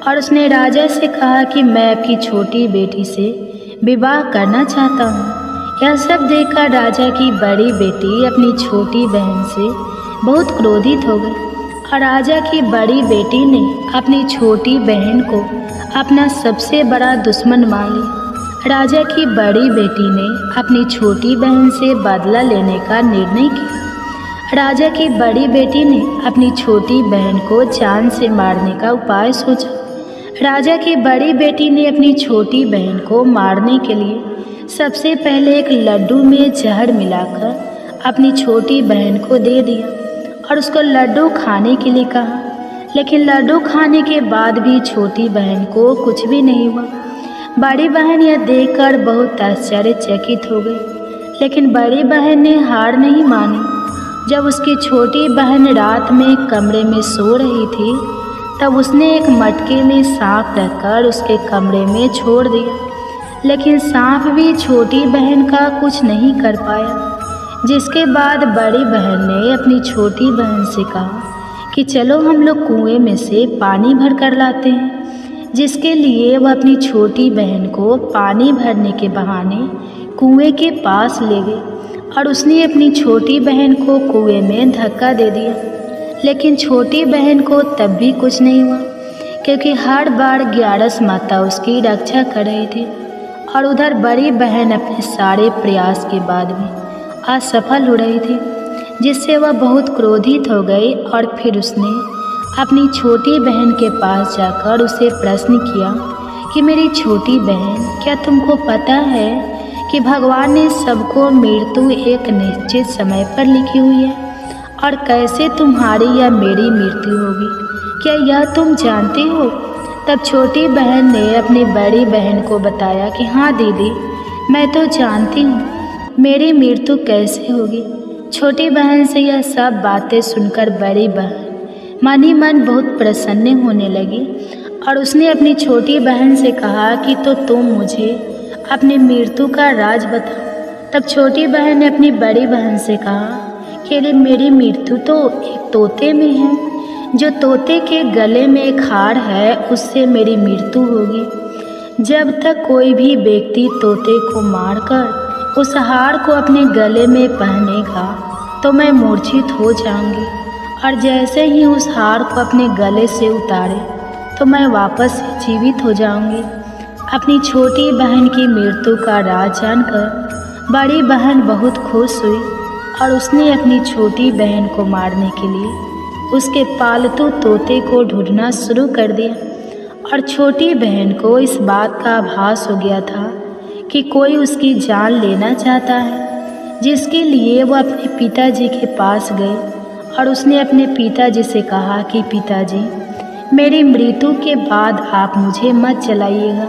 और उसने राजा से कहा कि मैं आपकी छोटी बेटी से विवाह करना चाहता हूँ। यह सब देखकर राजा की बड़ी बेटी अपनी छोटी बहन से बहुत क्रोधित हो गई और राजा की बड़ी बेटी ने अपनी छोटी बहन को अपना सबसे बड़ा दुश्मन मान लिया। राजा की बड़ी बेटी ने अपनी छोटी बहन से बदला लेने का निर्णय किया। राजा की बड़ी बेटी ने अपनी छोटी बहन को जान से मारने का उपाय सोचा। राजा की बड़ी बेटी ने अपनी छोटी बहन को मारने के लिए सबसे पहले एक लड्डू में जहर मिलाकर अपनी छोटी बहन को दे दिया और उसको लड्डू खाने के लिए कहा। लेकिन लड्डू खाने के बाद भी छोटी बहन को कुछ भी नहीं हुआ। बड़ी बहन यह देखकर बहुत आश्चर्यचकित हो गई, लेकिन बड़ी बहन ने हार नहीं मानी। जब उसकी छोटी बहन रात में कमरे में सो रही थी, तब उसने एक मटके में सांप रखकर उसके कमरे में छोड़ दिया, लेकिन सांप भी छोटी बहन का कुछ नहीं कर पाया। जिसके बाद बड़ी बहन ने अपनी छोटी बहन से कहा कि चलो हम लोग कुएं में से पानी भर कर लाते हैं। जिसके लिए वह अपनी छोटी बहन को पानी भरने के बहाने कुएं के पास ले गई और उसने अपनी छोटी बहन को कुएं में धक्का दे दिया। लेकिन छोटी बहन को तब भी कुछ नहीं हुआ, क्योंकि हर बार ग्यारस माता उसकी रक्षा कर रही थी और उधर बड़ी बहन अपने सारे प्रयास के बाद भी असफल हो रही थी, जिससे वह बहुत क्रोधित हो गई और फिर उसने अपनी छोटी बहन के पास जाकर उसे प्रश्न किया कि मेरी छोटी बहन, क्या तुमको पता है कि भगवान ने सबको मृत्यु एक निश्चित समय पर लिखी हुई है और कैसे तुम्हारी या मेरी मृत्यु होगी, क्या यह तुम जानती हो? तब छोटी बहन ने अपनी बड़ी बहन को बताया कि हाँ दीदी, मैं तो जानती हूँ मेरी मृत्यु कैसे होगी। छोटी बहन से यह सब बातें सुनकर बड़ी बहन मन ही मन बहुत प्रसन्न होने लगी और उसने अपनी छोटी बहन से कहा कि तो तुम मुझे अपनी मृत्यु का राज बताओ। तब छोटी बहन ने अपनी बड़ी बहन से कहा कि मेरी मृत्यु तो एक तोते में है, जो तोते के गले में एक हार है, उससे मेरी मृत्यु होगी। जब तक कोई भी व्यक्ति तोते को मारकर उस हार को अपने गले में पहनेगा तो मैं मूर्छित हो जाऊंगी, और जैसे ही उस हार को अपने गले से उतारे तो मैं वापस जीवित हो जाऊंगी। अपनी छोटी बहन की मृत्यु का राज जानकर बड़ी बहन बहुत खुश हुई और उसने अपनी छोटी बहन को मारने के लिए उसके पालतू तोते को ढूंढना शुरू कर दिया। और छोटी बहन को इस बात का आभास हो गया था कि कोई उसकी जान लेना चाहता है, जिसके लिए वो अपने पिताजी के पास गई और उसने अपने पिताजी से कहा कि पिताजी, मेरी मृत्यु के बाद आप मुझे मत जलाइएगा,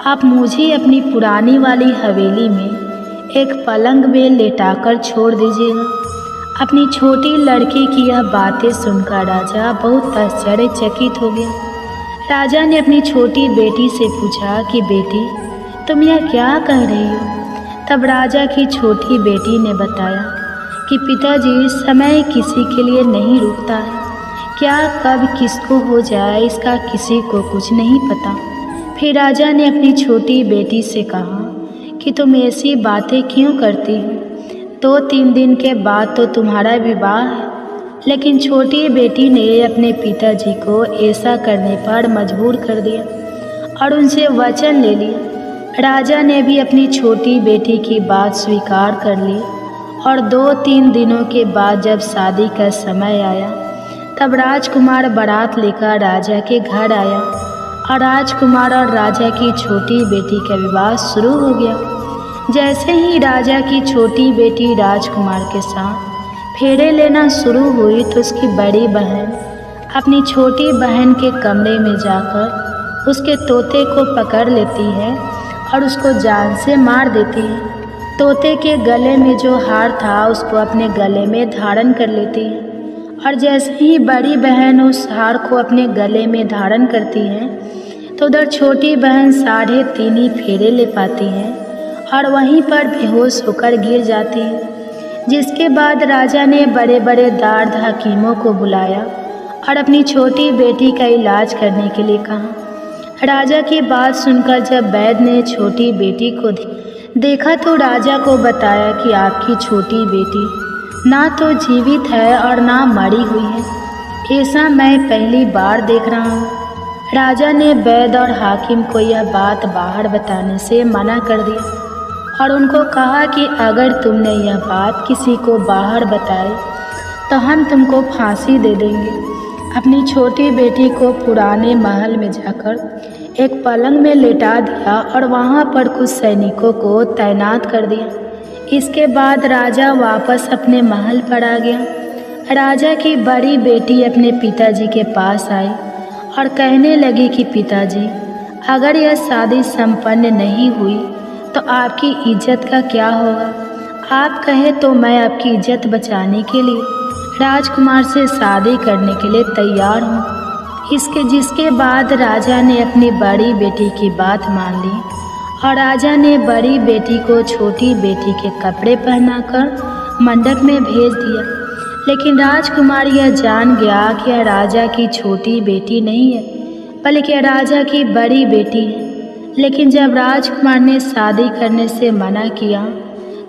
आप मुझे अपनी पुरानी वाली हवेली में एक पलंग में लेटाकर छोड़ दीजिएगा। अपनी छोटी लड़की की यह बातें सुनकर राजा बहुत आश्चर्यचकित हो गया। राजा ने अपनी छोटी बेटी से पूछा कि बेटी, तुम यह क्या कह रही हो? तब राजा की छोटी बेटी ने बताया कि पिताजी, समय किसी के लिए नहीं रुकता है, क्या कब किसको हो जाए इसका किसी को कुछ नहीं पता। फिर राजा ने अपनी छोटी बेटी से कहा कि तुम ऐसी बातें क्यों करती हो? 2-3 दिन के बाद तो तुम्हारा विवाह है। लेकिन छोटी बेटी ने अपने पिताजी को ऐसा करने पर मजबूर कर दिया और उनसे वचन ले लिया। राजा ने भी अपनी छोटी बेटी की बात स्वीकार कर ली और 2-3 दिनों के बाद जब शादी का समय आया तब राजकुमार बारात लेकर राजा के घर आया और राजकुमार और राजा की छोटी बेटी का विवाह शुरू हो गया। जैसे ही राजा की छोटी बेटी राजकुमार के साथ फेरे लेना शुरू हुई तो उसकी बड़ी बहन अपनी छोटी बहन के कमरे में जाकर उसके तोते को पकड़ लेती है और उसको जान से मार देती है। तोते के गले में जो हार था उसको अपने गले में धारण कर लेती है और जैसे ही बड़ी बहन उस हार को अपने गले में धारण करती है तो उधर छोटी बहन 3.5 फेरे ले पाती है और वहीं पर बेहोश होकर गिर जाती है। जिसके बाद राजा ने बड़े बड़े दार्द हकीमों को बुलाया और अपनी छोटी बेटी का इलाज करने के लिए कहा। राजा की बात सुनकर जब वैद्य ने छोटी बेटी को देखा तो राजा को बताया कि आपकी छोटी बेटी ना तो जीवित है और ना मरी हुई है। ऐसा मैं पहली बार देख रहा हूँ। राजा ने वैद्य और हाकिम को यह बात बाहर बताने से मना कर दिया और उनको कहा कि अगर तुमने यह बात किसी को बाहर बताई तो हम तुमको फांसी दे देंगे। अपनी छोटी बेटी को पुराने महल में जाकर एक पलंग में लेटा दिया और वहाँ पर कुछ सैनिकों को तैनात कर दिया। इसके बाद राजा वापस अपने महल पर आ गया। राजा की बड़ी बेटी अपने पिताजी के पास आई और कहने लगी कि पिताजी, अगर यह शादी संपन्न नहीं हुई तो आपकी इज्जत का क्या होगा? आप कहे तो मैं आपकी इज्जत बचाने के लिए राजकुमार से शादी करने के लिए तैयार हूँ। जिसके बाद राजा ने अपनी बड़ी बेटी की बात मान ली और राजा ने बड़ी बेटी को छोटी बेटी के कपड़े पहनाकर मंडप में भेज दिया। लेकिन राजकुमार यह जान गया कि यह राजा की छोटी बेटी नहीं है बल्कि यह राजा की बड़ी बेटी है। लेकिन जब राजकुमार ने शादी करने से मना किया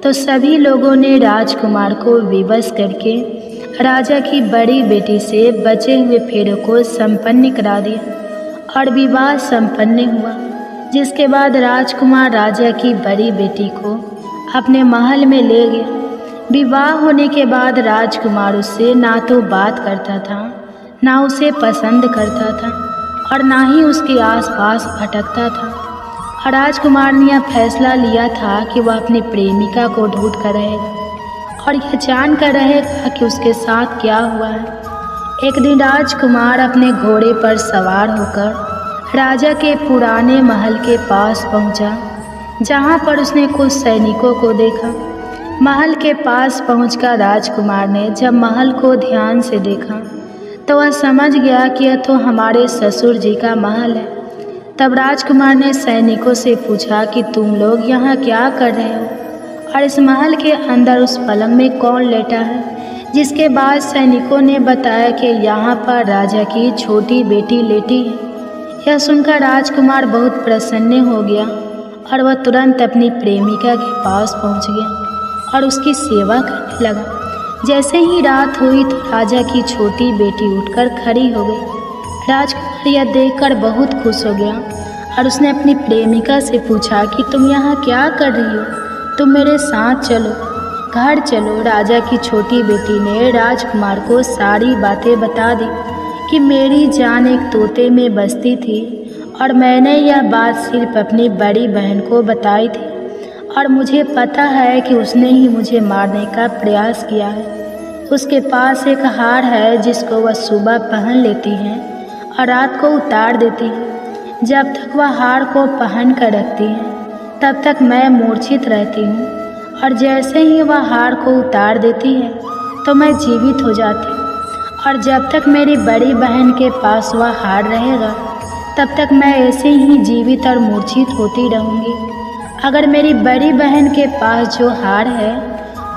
तो सभी लोगों ने राजकुमार को विवश करके राजा की बड़ी बेटी से बचे हुए फेरों को संपन्न करा दिया और विवाह संपन्न हुआ। जिसके बाद राजकुमार राजा की बड़ी बेटी को अपने महल में ले गया। विवाह होने के बाद राजकुमार उससे ना तो बात करता था, ना उसे पसंद करता था और ना ही उसके आसपास भटकता था। और राजकुमार ने यह फैसला लिया था कि वह अपनी प्रेमिका को ढूंढ कर रहेगा और यह जान कर रहेगा कि उसके साथ क्या हुआ है। एक दिन राजकुमार अपने घोड़े पर सवार होकर राजा के पुराने महल के पास पहुंचा, जहां पर उसने कुछ सैनिकों को देखा। महल के पास पहुंचकर राजकुमार ने जब महल को ध्यान से देखा तो वह समझ गया कि यह तो हमारे ससुर जी का महल है। तब राजकुमार ने सैनिकों से पूछा कि तुम लोग यहाँ क्या कर रहे हो और इस महल के अंदर उस पलंग में कौन लेटा है। जिसके बाद सैनिकों ने बताया कि यहाँ पर राजा की छोटी बेटी लेटी है। यह सुनकर राजकुमार बहुत प्रसन्न हो गया और वह तुरंत अपनी प्रेमिका के पास पहुँच गया और उसकी सेवा करने लगा। जैसे ही रात हुई तो राजा की छोटी बेटी उठकर खड़ी हो गई। राजकुमार यह देखकर बहुत खुश हो गया और उसने अपनी प्रेमिका से पूछा कि तुम यहाँ क्या कर रही हो? तुम मेरे साथ चलो, घर चलो। राजा की छोटी बेटी ने राजकुमार को सारी बातें बता दी कि मेरी जान एक तोते में बसती थी और मैंने यह बात सिर्फ अपनी बड़ी बहन को बताई थी और मुझे पता है कि उसने ही मुझे मारने का प्रयास किया है। उसके पास एक हार है जिसको वह सुबह पहन लेती है और रात को उतार देती है। जब तक वह हार को पहन कर रखती है तब तक मैं मूर्छित रहती हूँ और जैसे ही वह हार को उतार देती है तो मैं जीवित हो जाती हूँ और जब तक मेरी बड़ी बहन के पास वह हार रहेगा तब तक मैं ऐसे ही जीवित और मूर्छित होती रहूँगी। अगर मेरी बड़ी बहन के पास जो हार है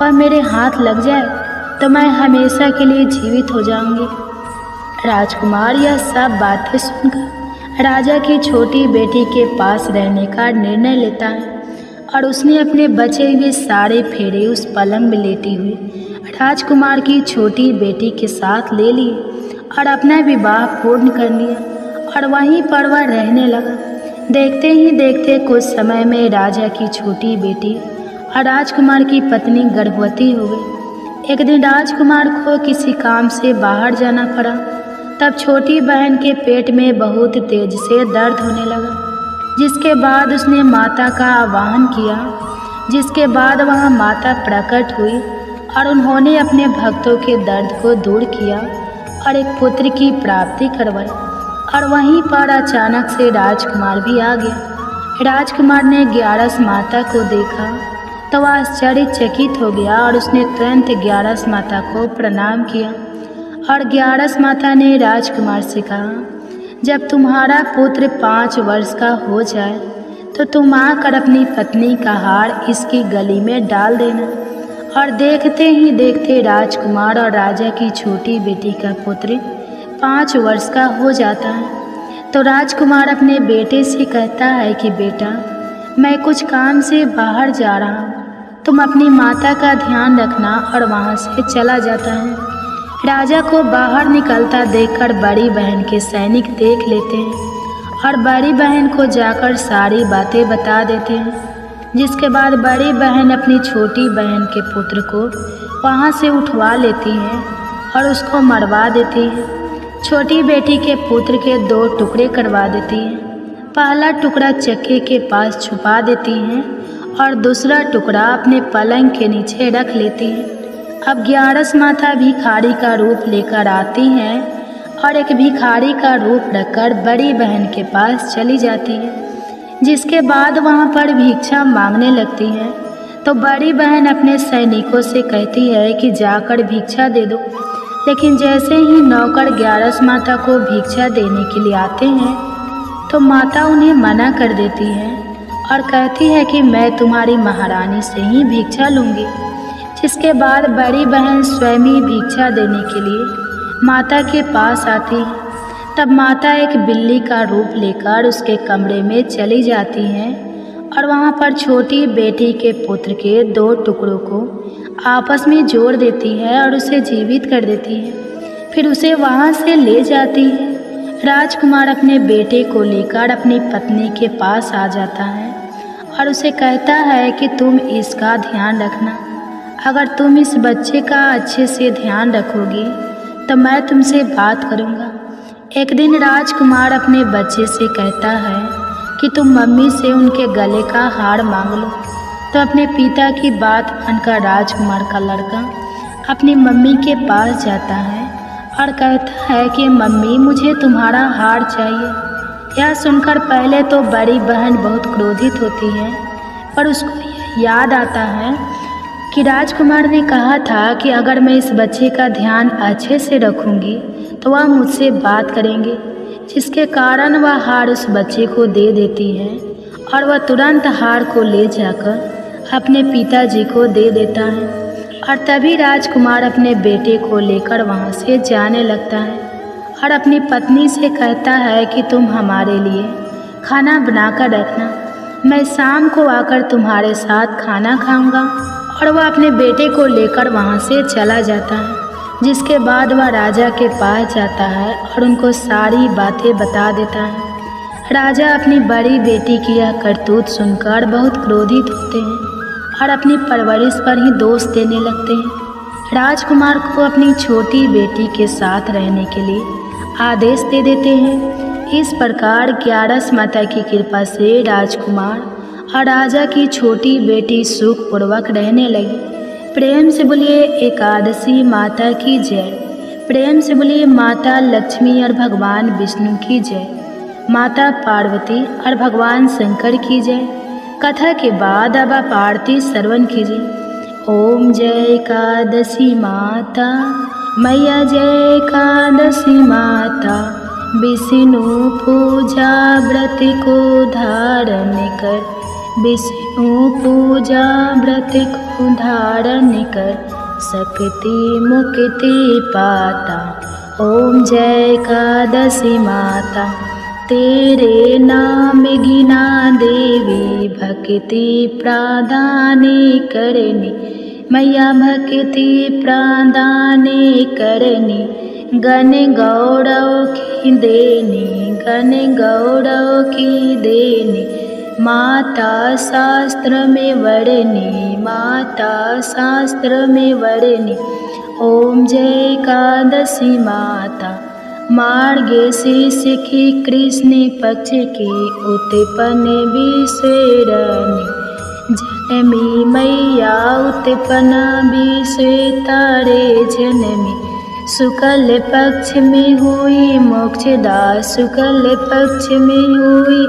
वह मेरे हाथ लग जाए तो मैं हमेशा के लिए जीवित हो जाऊँगी। राजकुमार यह सब बातें सुनकर राजा की छोटी बेटी के पास रहने का निर्णय लेता है और उसने अपने बचे हुए सारे फेरे उस पलंग में लेटी हुई राजकुमार की छोटी बेटी के साथ ले लिए और अपना विवाह पूर्ण कर लिया और वहीं पर वह रहने लगा। देखते ही देखते कुछ समय में राजा की छोटी बेटी और राजकुमार की पत्नी गर्भवती हो गई। एक दिन राजकुमार को किसी काम से बाहर जाना पड़ा। तब छोटी बहन के पेट में बहुत तेज से दर्द होने लगा। जिसके बाद उसने माता का आह्वान किया। जिसके बाद वहाँ माता प्रकट हुई और उन्होंने अपने भक्तों के दर्द को दूर किया और एक पुत्र की प्राप्ति करवाई। और वहीं पर अचानक से राजकुमार भी आ गया। राजकुमार ने 11 माता को देखा तो वह आश्चर्यचकित हो गया और उसने तुरंत 11 माता को प्रणाम किया और ग्यारस माता ने राजकुमार से कहा, जब तुम्हारा पुत्र 5 वर्ष का हो जाए तो तुम आकर अपनी पत्नी का हार इसकी गली में डाल देना। और देखते ही देखते राजकुमार और राजा की छोटी बेटी का पुत्र 5 वर्ष का हो जाता है। तो राजकुमार अपने बेटे से कहता है कि बेटा, मैं कुछ काम से बाहर जा रहा हूँ, तुम अपनी माता का ध्यान रखना, और वहाँ से चला जाता है। राजा को बाहर निकलता देखकर बड़ी बहन के सैनिक देख लेते हैं और बड़ी बहन को जाकर सारी बातें बता देते हैं। जिसके बाद बड़ी बहन अपनी छोटी बहन के पुत्र को वहाँ से उठवा लेती है और उसको मरवा देती है। छोटी बेटी के पुत्र के 2 टुकड़े करवा देती है। पहला टुकड़ा चक्के के पास छुपा देती है और दूसरा टुकड़ा अपने पलंग के नीचे रख लेती है। अब ग्यारस माता भिखारी का रूप लेकर आती हैं और एक भिखारी का रूप रखकर बड़ी बहन के पास चली जाती है। जिसके बाद वहाँ पर भिक्षा मांगने लगती है। तो बड़ी बहन अपने सैनिकों से कहती है कि जाकर भिक्षा दे दो। लेकिन जैसे ही नौकर ग्यारस माता को भिक्षा देने के लिए आते हैं तो माता उन्हें मना कर देती है और कहती है कि मैं तुम्हारी महारानी से ही भिक्षा लूँगी। जिसके बाद बड़ी बहन स्वयं ही भिक्षा देने के लिए माता के पास आती है। तब माता एक बिल्ली का रूप लेकर उसके कमरे में चली जाती हैं और वहाँ पर छोटी बेटी के पुत्र के 2 टुकड़ों को आपस में जोड़ देती है और उसे जीवित कर देती है। फिर उसे वहाँ से ले जाती है। राजकुमार अपने बेटे को लेकर अपनी पत्नी के पास आ जाता है और उसे कहता है कि तुम इसका ध्यान रखना। अगर तुम इस बच्चे का अच्छे से ध्यान रखोगी तो मैं तुमसे बात करूँगा। एक दिन राजकुमार अपने बच्चे से कहता है कि तुम मम्मी से उनके गले का हार मांग लो। तो अपने पिता की बात मानकर राजकुमार का लड़का अपनी मम्मी के पास जाता है और कहता है कि मम्मी, मुझे तुम्हारा हार चाहिए। यह सुनकर पहले तो बड़ी बहन बहुत क्रोधित होती है, पर उसको याद आता है कि राजकुमार ने कहा था कि अगर मैं इस बच्चे का ध्यान अच्छे से रखूंगी तो वह मुझसे बात करेंगे। जिसके कारण वह हार उस बच्चे को दे देती है और वह तुरंत हार को ले जाकर अपने पिताजी को दे देता है। और तभी राजकुमार अपने बेटे को लेकर वहाँ से जाने लगता है और अपनी पत्नी से कहता है कि तुम हमारे लिए खाना बनाकर रखना, मैं शाम को आकर तुम्हारे साथ खाना खाऊंगा। और वह अपने बेटे को लेकर वहाँ से चला जाता है। जिसके बाद वह राजा के पास जाता है और उनको सारी बातें बता देता है। राजा अपनी बड़ी बेटी की यह करतूत सुनकर बहुत क्रोधित होते हैं और अपनी परवरिश पर ही दोष देने लगते हैं। राजकुमार को अपनी छोटी बेटी के साथ रहने के लिए आदेश दे देते हैं। इस प्रकार ग्यारस माता की कृपा से राजकुमार और राजा की छोटी बेटी सुखपूर्वक रहने लगी। प्रेम से बोलिए एकादशी माता की जय। प्रेम से बोलिए माता लक्ष्मी और भगवान विष्णु की जय, माता पार्वती और भगवान शंकर की जय। कथा के बाद अब आप आरती श्रवण कीजिए। ओम जय एकादशी माता, मैया जय एकादशी माता, विष्णु पूजा व्रत को धारण कर, विष्णु पूजा व्रत को धारण कर, शक्ति मुक्ति पाता। ओम जय एकादशी माता, तेरे नाम गिना देवी, भक्ति प्रदान करनी, मैया भक्ति प्रदान करनी, गण गौरव की देनी, गण गौरव की देनी, माता शास्त्र में वर्णी, माता शास्त्र में वर्णी। ओम जय एकादशी माता, मार्गशीर्ष की कृष्ण पक्ष की उत्पन्न विश्वरणी, जनमी मैया उत्पन्न विश्व तारे जनमी, शुक्ल पक्ष में हुई मोक्षदा, शुक्ल पक्ष में हुई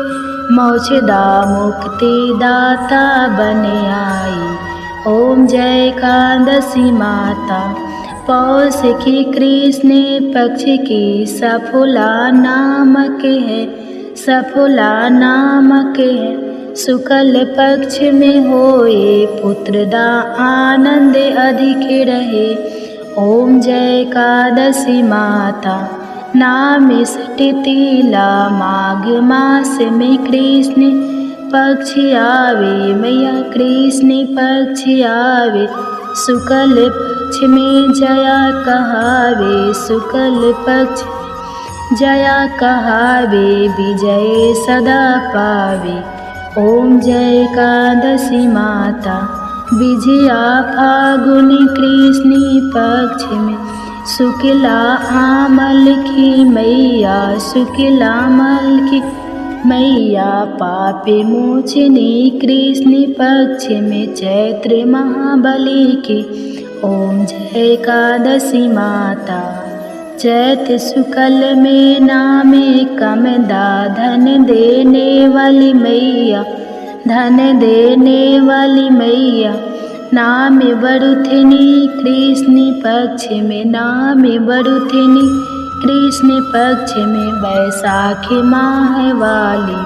मोक्षदा, मुक्ति दाता बन आई। ओम जय एकादशी माता, पौष की कृष्ण पक्ष की सफला नामक है, सफला नामक है। शुक्ल पक्ष में होए पुत्रदा आनंद अधिक रहे। ओम जय एकादशी माता नाम सटितिला माघ मास में कृष्ण पक्ष आवे मैया, कृष्ण पक्ष आवे। शुक्ल पक्ष में जया कहावे, शुक्ल पक्ष जया कहावे, विजय सदा पावे। ओम जय एकादशी माता विजया फागुन कृष्ण पक्ष में शुक्ला आमल की मैया, शुक्ला आमल की मैया। पापे मोचनी कृष्ण पक्ष में चैत्र महाबली की। ओम जय एकादशी माता चैत शुक्ल में नामे कमदा धन देने वाली मैया, धन देने वाली मैया। नाम बरुथिनी कृष्ण पक्ष में, नाम बरुथिनी कृष्ण पक्ष में बैसाखी माह वाली।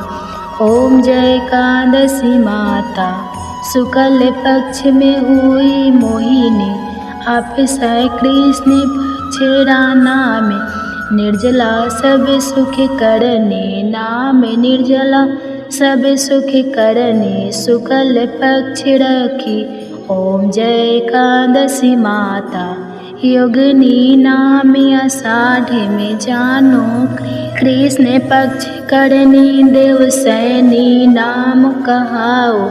ओम जय एकादशी माता शुक्ल पक्ष में हुई मोहिनी। अक्षय कृष्ण पक्ष राना में निर्जला सब सुख करने, नाम निर्जला सब सुख करने शुक्ल पक्ष रखी। ओम जय एकादशी माता योगिनी नाम आषाढ़ में जानो कृष्ण पक्ष करनी देवसैनी नाम कहाओ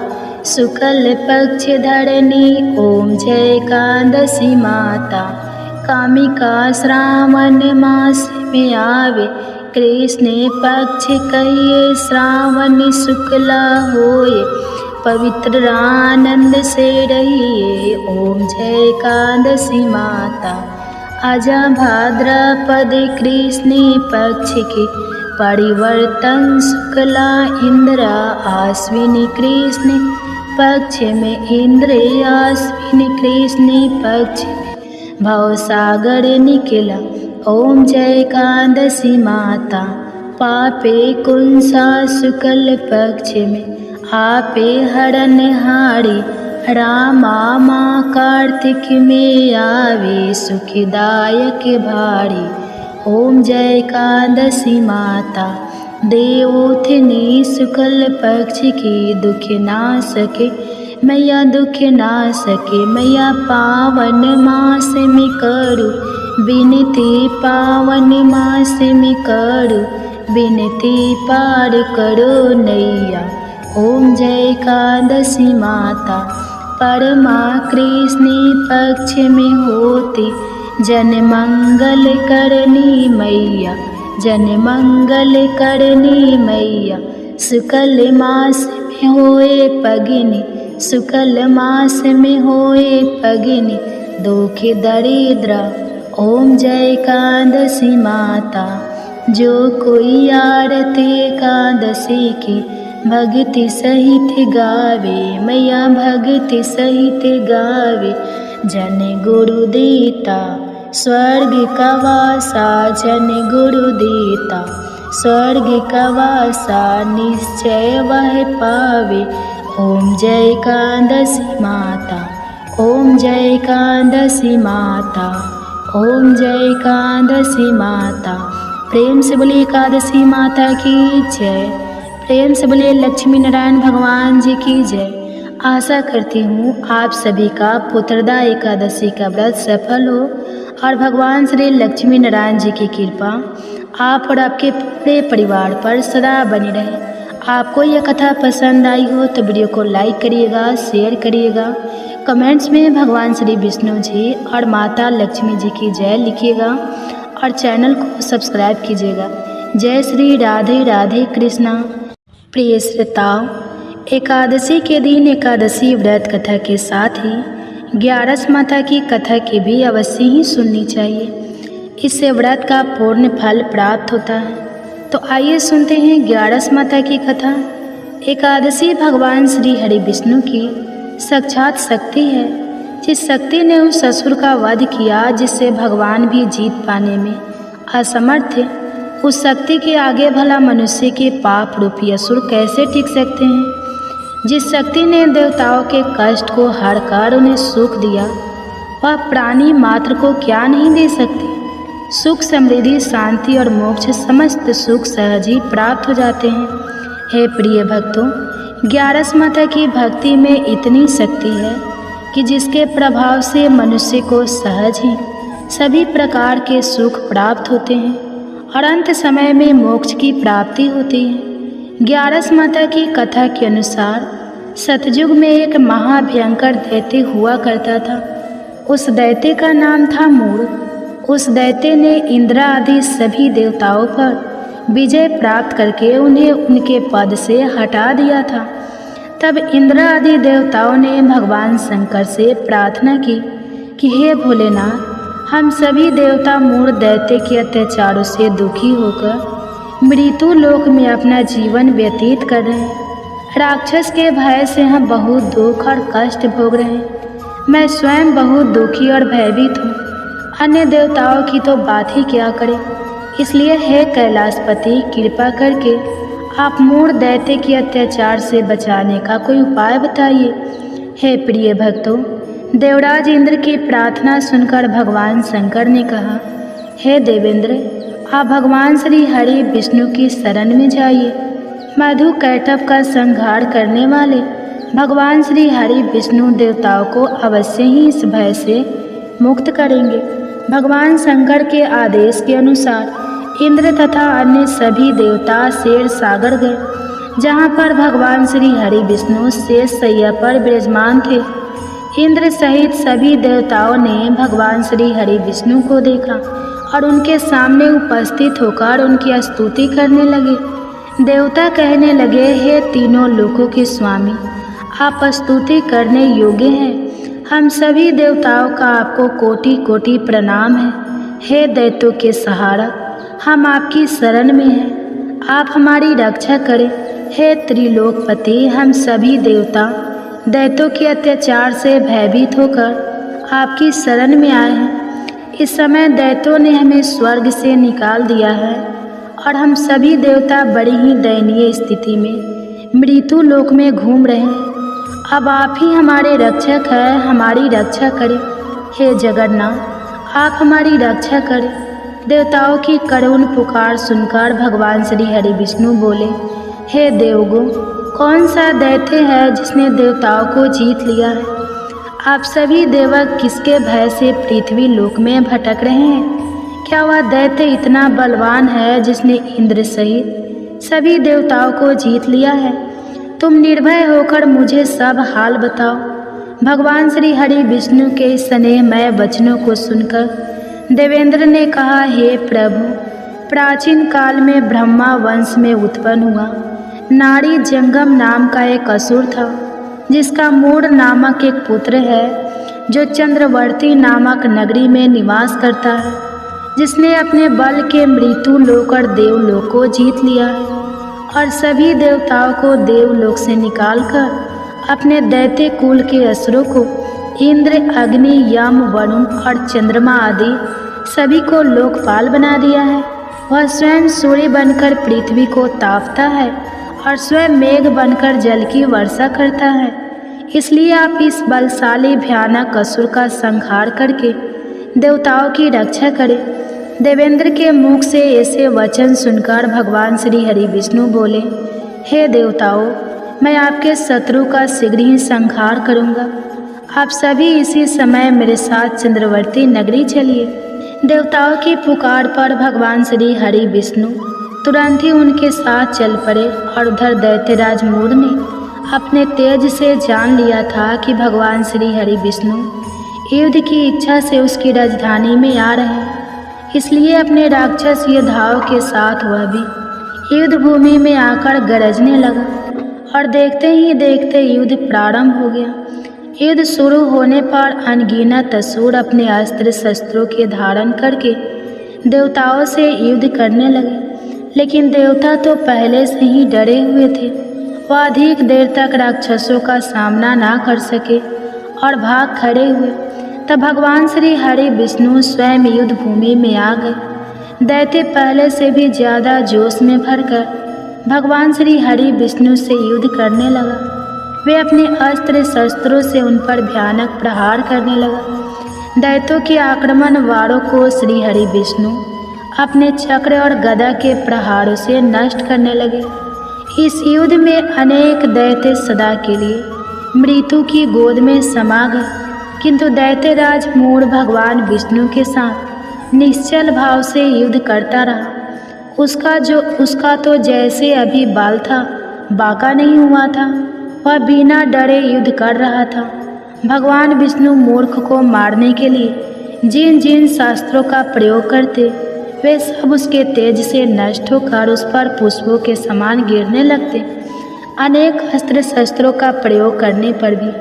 शुक्ल पक्ष धरनी। ओम जय एकादशी माता कामिका श्रावण मास में आवे कृष्ण पक्ष कहिए श्रावण शुक्ला होए पवित्र आनंद से रहिए। ओम जय एकादशी माता आजा भाद्रपद कृष्ण पक्ष की परिवर्तन शुक्ला इंद्र आश्विनी कृष्ण पक्ष में इंद्र आश्विनी कृष्ण पक्ष में भवसागर निकला। ओम जय एकादशी माता पापे कुंसा शुक्ल पक्ष में आपे हरण हारी। रामा माँ कार्तिक में आवे सुखदायक भारी। ओम जय एकादशी माता देवोथिनी शुक्ल पक्ष की दुख ना सके मैया, दुख ना सके मैया। पावन मास में करू विनती, पावन मास में करू विनती पार करो नैया। ओम जय एकादशी माता परमा कृष्ण पक्ष में होती जन मंगल करनी मैया, जन मंगल करनी मैया। शुक्ल मास में होए पगनी, शुक्ल मास में होए पगनी दुख दरिद्र। ओम जय एकादशी माता जो कोई आरती एकादशी की भक्ति सहित गावे मैया, भक्ति सहित गावे। जन गुरु देता स्वर्ग का वासा, जन गुरु देता स्वर्ग का वासा निश्चय वह पावे। ओम जय एकादशी माता, ओम जय एकादशी माता, ओम जय एकादशी माता। प्रेम से बोले एकादशी माता की जय, प्रेम से बोले लक्ष्मी नारायण भगवान जी की जय। आशा करती हूँ आप सभी का पुत्रदा एकादशी का व्रत सफल हो और भगवान श्री लक्ष्मी नारायण जी की कृपा आप और आपके पूरे परिवार पर सदा बनी रहे। आपको यह कथा पसंद आई हो तो वीडियो को लाइक करिएगा, शेयर करिएगा, कमेंट्स में भगवान श्री विष्णु जी और माता लक्ष्मी जी की जय लिखिएगा और चैनल को सब्सक्राइब कीजिएगा। जय श्री राधे राधे कृष्णा। प्रिय श्रोताओं, एकादशी के दिन एकादशी व्रत कथा के साथ ही 11 माता की कथा की भी अवश्य ही सुननी चाहिए। इससे व्रत का पूर्ण फल प्राप्त होता है। तो आइए सुनते हैं 11 माता की कथा। एकादशी भगवान श्री हरि विष्णु की साक्षात शक्ति है। जिस शक्ति ने उस असुर का वध किया जिससे भगवान भी जीत पाने में असमर्थ थे, उस शक्ति के आगे भला मनुष्य के पाप रूपी असुर कैसे टिक सकते हैं। जिस शक्ति ने देवताओं के कष्ट को हरकर उन्हें सुख दिया, वह प्राणी मात्र को क्या नहीं दे सकती। सुख, समृद्धि, शांति और मोक्ष समस्त सुख सहज ही प्राप्त हो जाते हैं। हे प्रिय भक्तों, 11 माता की भक्ति में इतनी शक्ति है कि जिसके प्रभाव से मनुष्य को सहज ही सभी प्रकार के सुख प्राप्त होते हैं और अंत समय में मोक्ष की प्राप्ति होती है। 11 माता की कथा के अनुसार सतयुग में एक महाभयंकर दैत्य हुआ करता था। उस दैत्य का नाम था मूढ़। उस दैत्य ने इंद्र आदि सभी देवताओं पर विजय प्राप्त करके उन्हें उनके पद से हटा दिया था। तब इंद्र आदि देवताओं ने भगवान शंकर से प्रार्थना की कि हे भोलेनाथ, हम सभी देवता मूढ़ दैत्य के अत्याचारों से दुखी होकर मृत्यु लोक में अपना जीवन व्यतीत कर रहे हैं। राक्षस के भय से हम बहुत दुख और कष्ट भोग रहे हैं। मैं स्वयं बहुत दुखी और भयभीत हूँ। अन्य देवताओं की तो बात ही क्या करें। इसलिए हे कैलाशपति, कृपा करके आप मूढ़ दैत्य के अत्याचार से बचाने का कोई उपाय बताइए। हे प्रिय भक्तों, देवराज इंद्र की प्रार्थना सुनकर भगवान शंकर ने कहा, हे देवेंद्र, आप भगवान श्री हरि विष्णु की शरण में जाइए। मधु कैटभ का संहार करने वाले भगवान श्री हरि विष्णु देवताओं को अवश्य ही इस भय से मुक्त करेंगे। भगवान शंकर के आदेश के अनुसार इंद्र तथा अन्य सभी देवता शेर सागर गए, जहाँ पर भगवान श्री हरि विष्णु शेष शैया पर विराजमान थे। इंद्र सहित सभी देवताओं ने भगवान श्री हरि विष्णु को देखा और उनके सामने उपस्थित होकर उनकी स्तुति करने लगे। देवता कहने लगे, हे तीनों लोकों के स्वामी, आप स्तुति करने योग्य हैं। हम सभी देवताओं का आपको कोटि कोटि प्रणाम है। हे दैत्यों के सहारा, हम आपकी शरण में हैं, आप हमारी रक्षा करें। हे त्रिलोकपति, हम सभी देवता दैत्यों के अत्याचार से भयभीत होकर आपकी शरण में आए हैं। इस समय दैत्यों ने हमें स्वर्ग से निकाल दिया है और हम सभी देवता बड़ी ही दयनीय स्थिति में मृत्यु लोक में घूम रहे हैं। अब आप ही हमारे रक्षक हैं, हमारी रक्षा करें। हे जगन्नाथ, आप हमारी रक्षा करें। देवताओं की करुण पुकार सुनकर भगवान श्री हरि विष्णु बोले, हे देवगो, कौन सा दैत्य है जिसने देवताओं को जीत लिया है? आप सभी देवक किसके भय से पृथ्वी लोक में भटक रहे हैं? क्या वह दैत्य इतना बलवान है जिसने इंद्र सहित सभी देवताओं को जीत लिया है? तुम निर्भय होकर मुझे सब हाल बताओ। भगवान श्री हरि विष्णु के स्नेहमय वचनों को सुनकर देवेंद्र ने कहा, हे प्रभु, प्राचीन काल में ब्रह्मा वंश में उत्पन्न हुआ नारी जंगम नाम का एक असुर था, जिसका मूढ़ नामक एक पुत्र है जो चंद्रवर्ती नामक नगरी में निवास करता है, जिसने अपने बल के मृत्यु लोक और देवलोक को जीत लिया है और सभी देवताओं को देवलोक से निकालकर अपने दैत्य कुल के असुरों को इंद्र, अग्नि, यम, वरुण और चंद्रमा आदि सभी को लोकपाल बना दिया है। वह स्वयं सूर्य बनकर पृथ्वी को तापता है और स्वयं मेघ बनकर जल की वर्षा करता है। इसलिए आप इस बलशाली भयानक असुर का संहार करके देवताओं की रक्षा करें। देवेंद्र के मुख से ऐसे वचन सुनकर भगवान श्री हरि विष्णु बोले, हे देवताओं, मैं आपके शत्रु का शीघ्र ही संहार करूँगा। आप सभी इसी समय मेरे साथ चंद्रवर्ती नगरी चलिए। देवताओं की पुकार पर भगवान श्री हरि विष्णु तुरंत ही उनके साथ चल पड़े और उधर दैत्यराज मूढ़ ने अपने तेज से जान लिया था कि भगवान श्री हरि विष्णु युद्ध की इच्छा से उसकी राजधानी में आ रहे हैं। इसलिए अपने राक्षस योद्धाओं के साथ वह भी युद्ध भूमि में आकर गरजने लगा और देखते ही देखते युद्ध प्रारंभ हो गया। युद्ध शुरू होने पर अनगिनत असुर अपने अस्त्र शस्त्रों के धारण करके देवताओं से युद्ध करने लगे, लेकिन देवता तो पहले से ही डरे हुए थे। वह अधिक देर तक राक्षसों का सामना ना कर सके और भाग खड़े हुए। तब भगवान श्री हरि विष्णु स्वयं युद्ध भूमि में आ गए। दैत्य पहले से भी ज़्यादा जोश में भरकर भगवान श्री हरि विष्णु से युद्ध करने लगा। वे अपने अस्त्र शस्त्रों से उन पर भयानक प्रहार करने लगा। दैत्यों के आक्रमण वारों को श्री हरि विष्णु अपने चक्र और गदा के प्रहारों से नष्ट करने लगे। इस युद्ध में अनेक दैत्य सदा के लिए मृत्यु की गोद में समा गए, किंतु दैत्यराज मूढ़ भगवान विष्णु के साथ निश्चल भाव से युद्ध करता रहा। उसका तो जैसे अभी बाल था, बांका नहीं हुआ था। वह बिना डरे युद्ध कर रहा था। भगवान विष्णु मूर्ख को मारने के लिए जिन जिन शास्त्रों का प्रयोग करते, वे सब उसके तेज से नष्ट होकर उस पर पुष्पों के समान गिरने लगते। अनेक अस्त्र शस्त्रों का प्रयोग करने पर भी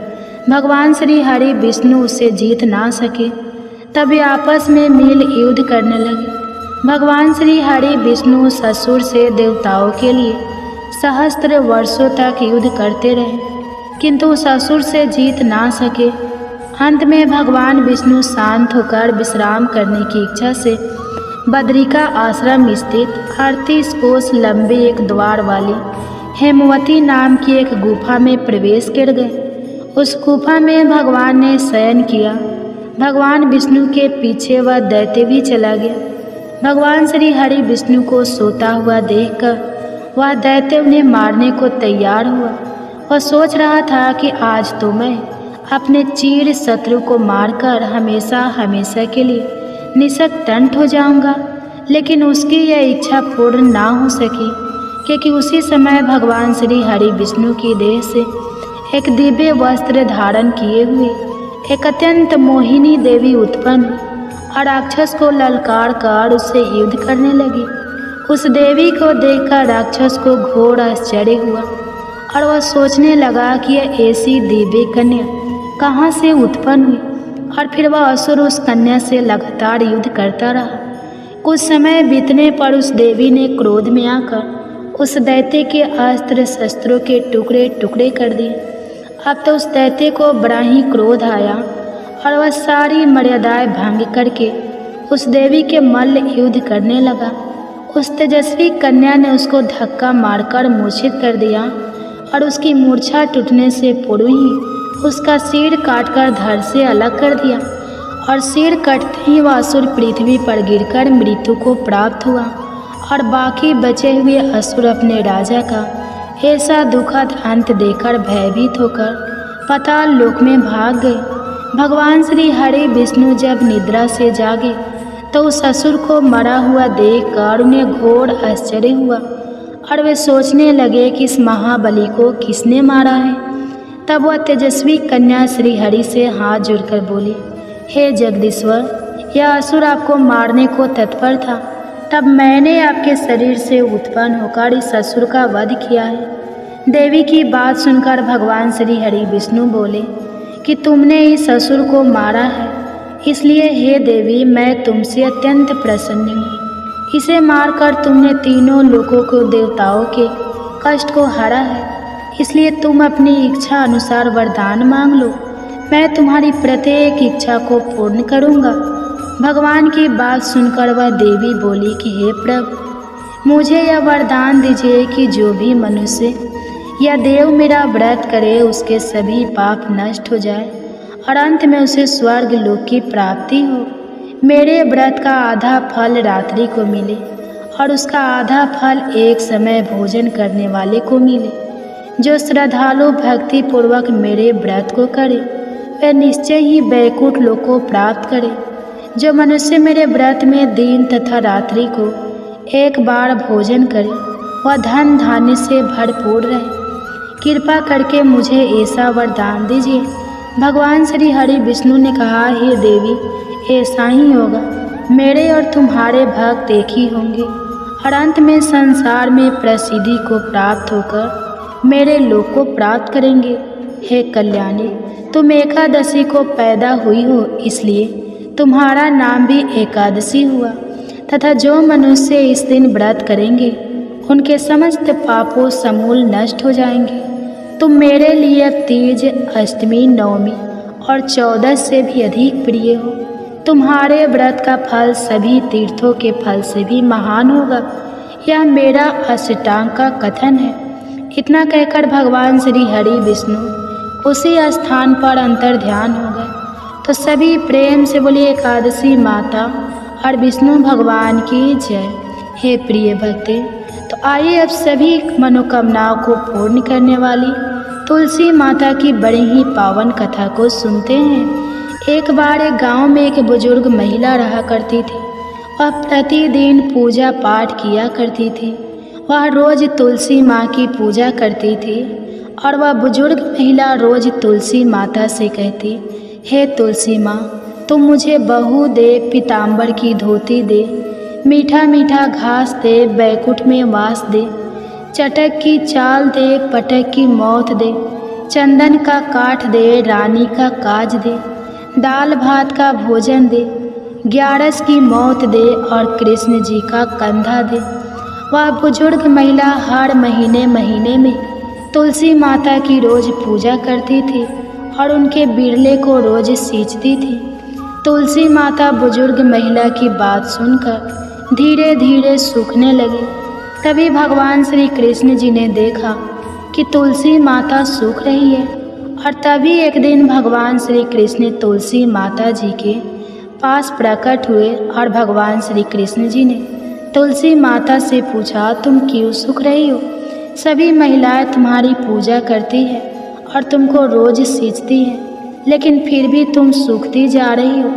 भगवान श्री हरि विष्णु उसे जीत ना सके। तब वे आपस में मिल युद्ध करने लगे। भगवान श्री हरि विष्णु ससुर से देवताओं के लिए सहस्त्र वर्षों तक युद्ध करते रहे, किंतु उस असुर से जीत ना सके। अंत में भगवान विष्णु शांत होकर विश्राम करने की इच्छा से बद्रिका आश्रम स्थित 38 कोस लंबे एक द्वार वाली हेमवती नाम की एक गुफा में प्रवेश कर गए। उस गुफा में भगवान ने शयन किया। भगवान विष्णु के पीछे वह दैत्य भी चला गया। भगवान श्री हरि विष्णु को सोता हुआ देखकर वह दैत्य उन्हें मारने को तैयार हुआ। वह सोच रहा था कि आज तो मैं अपने चीर शत्रु को मारकर हमेशा हमेशा के लिए निशक्तंठ हो जाऊंगा, लेकिन उसकी यह इच्छा पूर्ण ना हो सकी, क्योंकि उसी समय भगवान श्री हरि विष्णु की देह से एक दिव्य वस्त्र धारण किए हुए एक अत्यंत मोहिनी देवी उत्पन्न और राक्षस को ललकार कर उससे युद्ध करने लगी। उस देवी को देखकर राक्षस को घोर आश्चर्य हुआ और वह सोचने लगा कि यह ऐसी दिव्य कन्या कहाँ से उत्पन्न हुई, और फिर वह असुर उस कन्या से लगातार युद्ध करता रहा। कुछ समय बीतने पर उस देवी ने क्रोध में आकर उस दैत्य के अस्त्र शस्त्रों के टुकड़े टुकड़े कर दिए। अब तो उस दैत्य को बड़ा ही क्रोध आया और वह सारी मर्यादाएं भंग करके उस देवी के मल्ल युद्ध करने लगा। उस तेजस्वी कन्या ने उसको धक्का मारकर मूर्छित कर दिया और उसकी मूर्छा टूटने से पूर्व ही उसका सिर काटकर धड़ से अलग कर दिया, और सिर कटते ही वह असुर पृथ्वी पर गिरकर मृत्यु को प्राप्त हुआ। और बाकी बचे हुए असुर अपने राजा का ऐसा दुखद अंत देखकर भयभीत होकर पाताल लोक में भाग गए। भगवान श्री हरि विष्णु जब निद्रा से जागे तो उस असुर को मरा हुआ देखकर उन्हें घोर आश्चर्य हुआ और वे सोचने लगे कि इस महाबली को किसने मारा है। तब वह तेजस्वी कन्या श्री हरि से हाथ जोड़कर बोली, हे जगदीश्वर, यह असुर आपको मारने को तत्पर था। तब मैंने आपके शरीर से उत्पन्न होकर इस असुर का वध किया है। देवी की बात सुनकर भगवान श्री हरि विष्णु बोले कि तुमने इस असुर को मारा है, इसलिए हे देवी मैं तुमसे अत्यंत प्रसन्न हूँ। इसे मारकर तुमने तीनों लोकों को देवताओं के कष्ट को हरा है, इसलिए तुम अपनी इच्छा अनुसार वरदान मांग लो, मैं तुम्हारी प्रत्येक इच्छा को पूर्ण करूँगा। भगवान की बात सुनकर वह देवी बोली कि हे प्रभु, मुझे यह वरदान दीजिए कि जो भी मनुष्य या देव मेरा व्रत करे उसके सभी पाप नष्ट हो जाए और अंत में उसे स्वर्ग लोक की प्राप्ति हो। मेरे व्रत का आधा फल रात्रि को मिले और उसका आधा फल एक समय भोजन करने वाले को मिले। जो श्रद्धालु भक्ति पूर्वक मेरे व्रत को करे वह निश्चय ही वैकुंठ लोक को प्राप्त करे। जो मनुष्य मेरे व्रत में दिन तथा रात्रि को एक बार भोजन करे वह धन धान्य से भरपूर रहे। कृपा करके मुझे ऐसा वरदान दीजिए। भगवान श्री हरि विष्णु ने कहा, हे देवी, ऐसा ही होगा। मेरे और तुम्हारे भक्त एक ही होंगे और अंत में संसार में प्रसिद्धि को प्राप्त होकर मेरे लोक को प्राप्त करेंगे। हे कल्याणी, तुम एकादशी को पैदा हुई हो, इसलिए तुम्हारा नाम भी एकादशी हुआ। तथा जो मनुष्य इस दिन व्रत करेंगे उनके समस्त पापों समूल नष्ट हो जाएंगे। तुम मेरे लिए तीज, अष्टमी, नवमी और 14 से भी अधिक प्रिय हो। तुम्हारे व्रत का फल सभी तीर्थों के फल से भी महान होगा, यह मेरा अष्टांग का कथन है। इतना कहकर भगवान श्री हरि विष्णु उसी स्थान पर अंतर ध्यान हो गए। तो सभी प्रेम से बोलिए एकादशी माता और विष्णु भगवान की जय। हे प्रिय भक्ति, तो आइए अब सभी मनोकामनाओं को पूर्ण करने वाली तुलसी माता की बड़ी ही पावन कथा को सुनते हैं। एक बार एक गांव में एक बुजुर्ग महिला रहा करती थी। वह प्रतिदिन पूजा पाठ किया करती थी। वह रोज तुलसी माँ की पूजा करती थी और वह बुजुर्ग महिला रोज तुलसी माता से कहती, हे तुलसी माँ, तुम मुझे बहू दे, पीताम्बर की धोती दे, मीठा मीठा घास दे, बैकुंठ में वास दे, चटक की चाल दे, पटक की मौत दे, चंदन का काठ दे, रानी का काज दे, दाल भात का भोजन दे, 11 की मौत दे और कृष्ण जी का कंधा दे। वह बुजुर्ग महिला हर महीने में तुलसी माता की रोज पूजा करती थी और उनके बिरले को रोज सींचती थी। तुलसी माता बुजुर्ग महिला की बात सुनकर धीरे धीरे सूखने लगी। तभी भगवान श्री कृष्ण जी ने देखा कि तुलसी माता सूख रही है और तभी एक दिन भगवान श्री कृष्ण तुलसी माता जी के पास प्रकट हुए और भगवान श्री कृष्ण जी ने तुलसी माता से पूछा, तुम क्यों सूख रही हो? सभी महिलाएं तुम्हारी पूजा करती है और तुमको रोज सींचती है, लेकिन फिर भी तुम सूखती जा रही हो,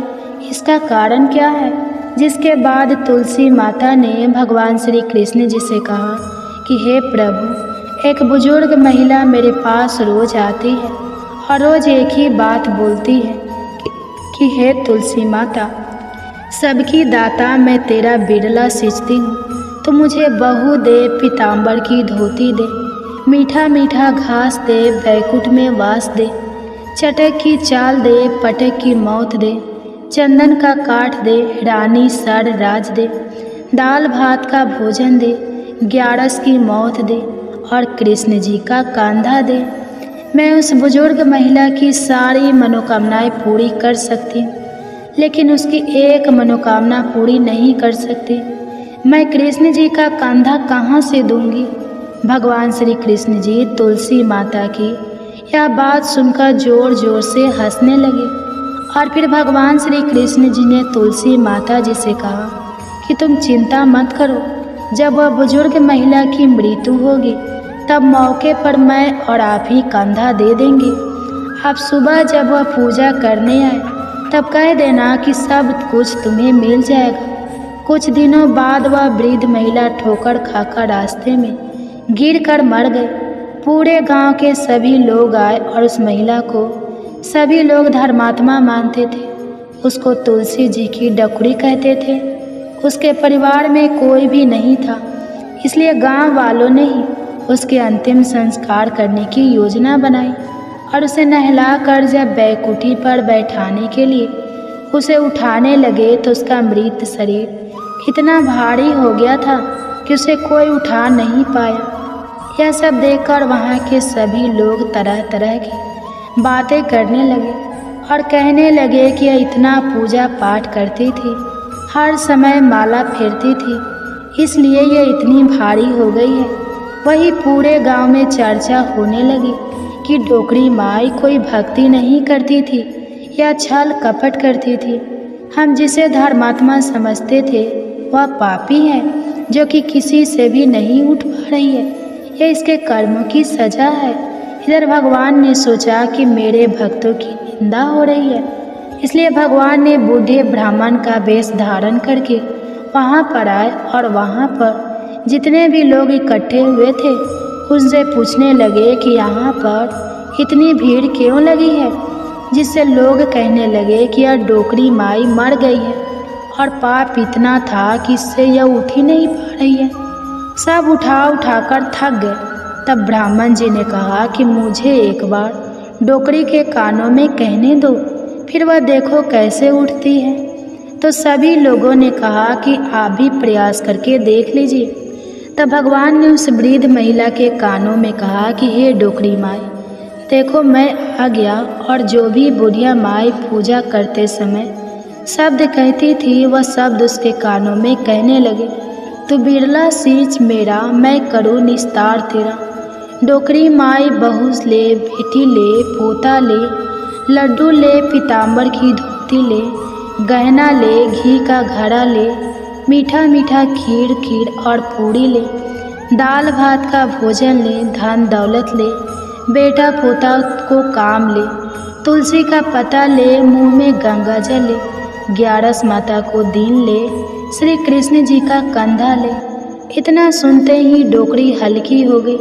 इसका कारण क्या है? जिसके बाद तुलसी माता ने भगवान श्री कृष्ण जी से कहा कि हे प्रभु, एक बुजुर्ग महिला मेरे पास रोज आती है और रोज एक ही बात बोलती है कि हे तुलसी माता, सबकी दाता मैं तेरा बिरला सींचती हूँ, तो मुझे बहू दे, पीताम्बर की धोती दे, मीठा मीठा घास दे, बैकुंठ में वास दे, चटक की चाल दे, पटक की मौत दे, चंदन का काठ दे, रानी सर राज दे, दाल भात का भोजन दे, 11 की मौत दे और कृष्ण जी का कंधा दे। मैं उस बुजुर्ग महिला की सारी मनोकामनाएं पूरी कर सकती हूँ, लेकिन उसकी एक मनोकामना पूरी नहीं कर सकती। मैं कृष्ण जी का कंधा कहाँ से दूंगी? भगवान श्री कृष्ण जी तुलसी माता की यह बात सुनकर जोर जोर से हंसने लगे और फिर भगवान श्री कृष्ण जी ने तुलसी माता जी से कहा कि तुम चिंता मत करो, जब वह बुजुर्ग महिला की मृत्यु होगी तब मौके पर मैं और आप ही कंधा दे देंगे। आप सुबह जब वह पूजा करने आए तब कह देना कि सब कुछ तुम्हें मिल जाएगा। कुछ दिनों बाद वह वृद्ध महिला ठोकर खाकर रास्ते में गिरकर मर गई। पूरे गांव के सभी लोग आए और उस महिला को सभी लोग धर्मात्मा मानते थे। उसको तुलसी जी की डकुरी कहते थे। उसके परिवार में कोई भी नहीं था, इसलिए गांव वालों ने ही उसके अंतिम संस्कार करने की योजना बनाई और उसे नहलाकर जब बैकुंठी पर बैठाने के लिए उसे उठाने लगे तो उसका मृत शरीर इतना भारी हो गया था कि उसे कोई उठा नहीं पाया। यह सब देखकर वहाँ के सभी लोग तरह तरह की बातें करने लगे और कहने लगे कि यह इतना पूजा पाठ करती थी, हर समय माला फेरती थी, इसलिए यह इतनी भारी हो गई है। वही पूरे गांव में चर्चा होने लगी कि डोकरी माई कोई भक्ति नहीं करती थी या छल कपट करती थी। हम जिसे धर्मात्मा समझते थे वह पापी है जो कि किसी से भी नहीं उठ पा रही है। यह इसके कर्मों की सजा है। इधर भगवान ने सोचा कि मेरे भक्तों की निंदा हो रही है, इसलिए भगवान ने बूढ़े ब्राह्मण का वेश धारण करके वहाँ पर आए और वहाँ पर जितने भी लोग इकट्ठे हुए थे उनसे पूछने लगे कि यहाँ पर इतनी भीड़ क्यों लगी है, जिससे लोग कहने लगे कि यह डोकरी माई मर गई है और पाप इतना था कि इससे यह उठ ही नहीं पा रही है। सब उठाकर थक गए। तब ब्राह्मण जी ने कहा कि मुझे एक बार डोकरी के कानों में कहने दो, फिर वह देखो कैसे उठती है। तो सभी लोगों ने कहा कि आप भी प्रयास करके देख लीजिए। तब भगवान ने उस वृद्ध महिला के कानों में कहा कि हे डोकरी माई, देखो मैं आ गया। और जो भी बुढ़िया माई पूजा करते समय शब्द कहती थी वह शब्द उसके कानों में कहने लगे, तू बिरला सींच मेरा, मैं करूँ निस्तार तेरा। डोकरी माई बहू ले, बेटी ले, पोता ले, लड्डू ले, पीताम्बर की धोती ले, गहना ले, घी का घड़ा ले, मीठा मीठा खीर खीर और पूड़ी ले, दाल भात का भोजन ले, धन दौलत ले, बेटा पोता को काम ले, तुलसी का पत्ता ले, मुंह में गंगा जल ले, 11 माता को दीन ले, श्री कृष्ण जी का कंधा ले। इतना सुनते ही डोकरी हल्की हो गई।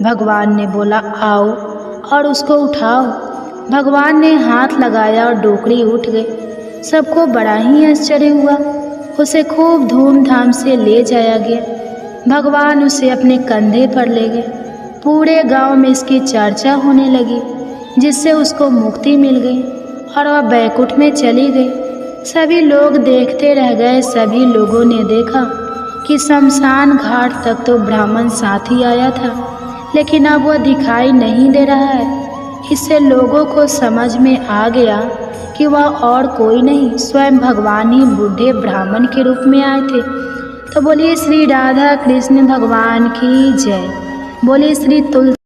भगवान ने बोला, आओ और उसको उठाओ। भगवान ने हाथ लगाया और डोकरी उठ गई। सबको बड़ा ही आश्चर्य हुआ। उसे खूब धूमधाम से ले जाया गया। भगवान उसे अपने कंधे पर ले गए। पूरे गांव में इसकी चर्चा होने लगी, जिससे उसको मुक्ति मिल गई और वह बैकुंठ में चली गई। सभी लोग देखते रह गए। सभी लोगों ने देखा कि शमशान घाट तक तो ब्राह्मण साथी आया था, लेकिन अब वह दिखाई नहीं दे रहा है। इससे लोगों को समझ में आ गया कि वह और कोई नहीं, स्वयं भगवान ही बूढ़े ब्राह्मण के रूप में आए थे। तो बोलिए श्री राधा कृष्ण भगवान की जय। बोलिए श्री तुलसी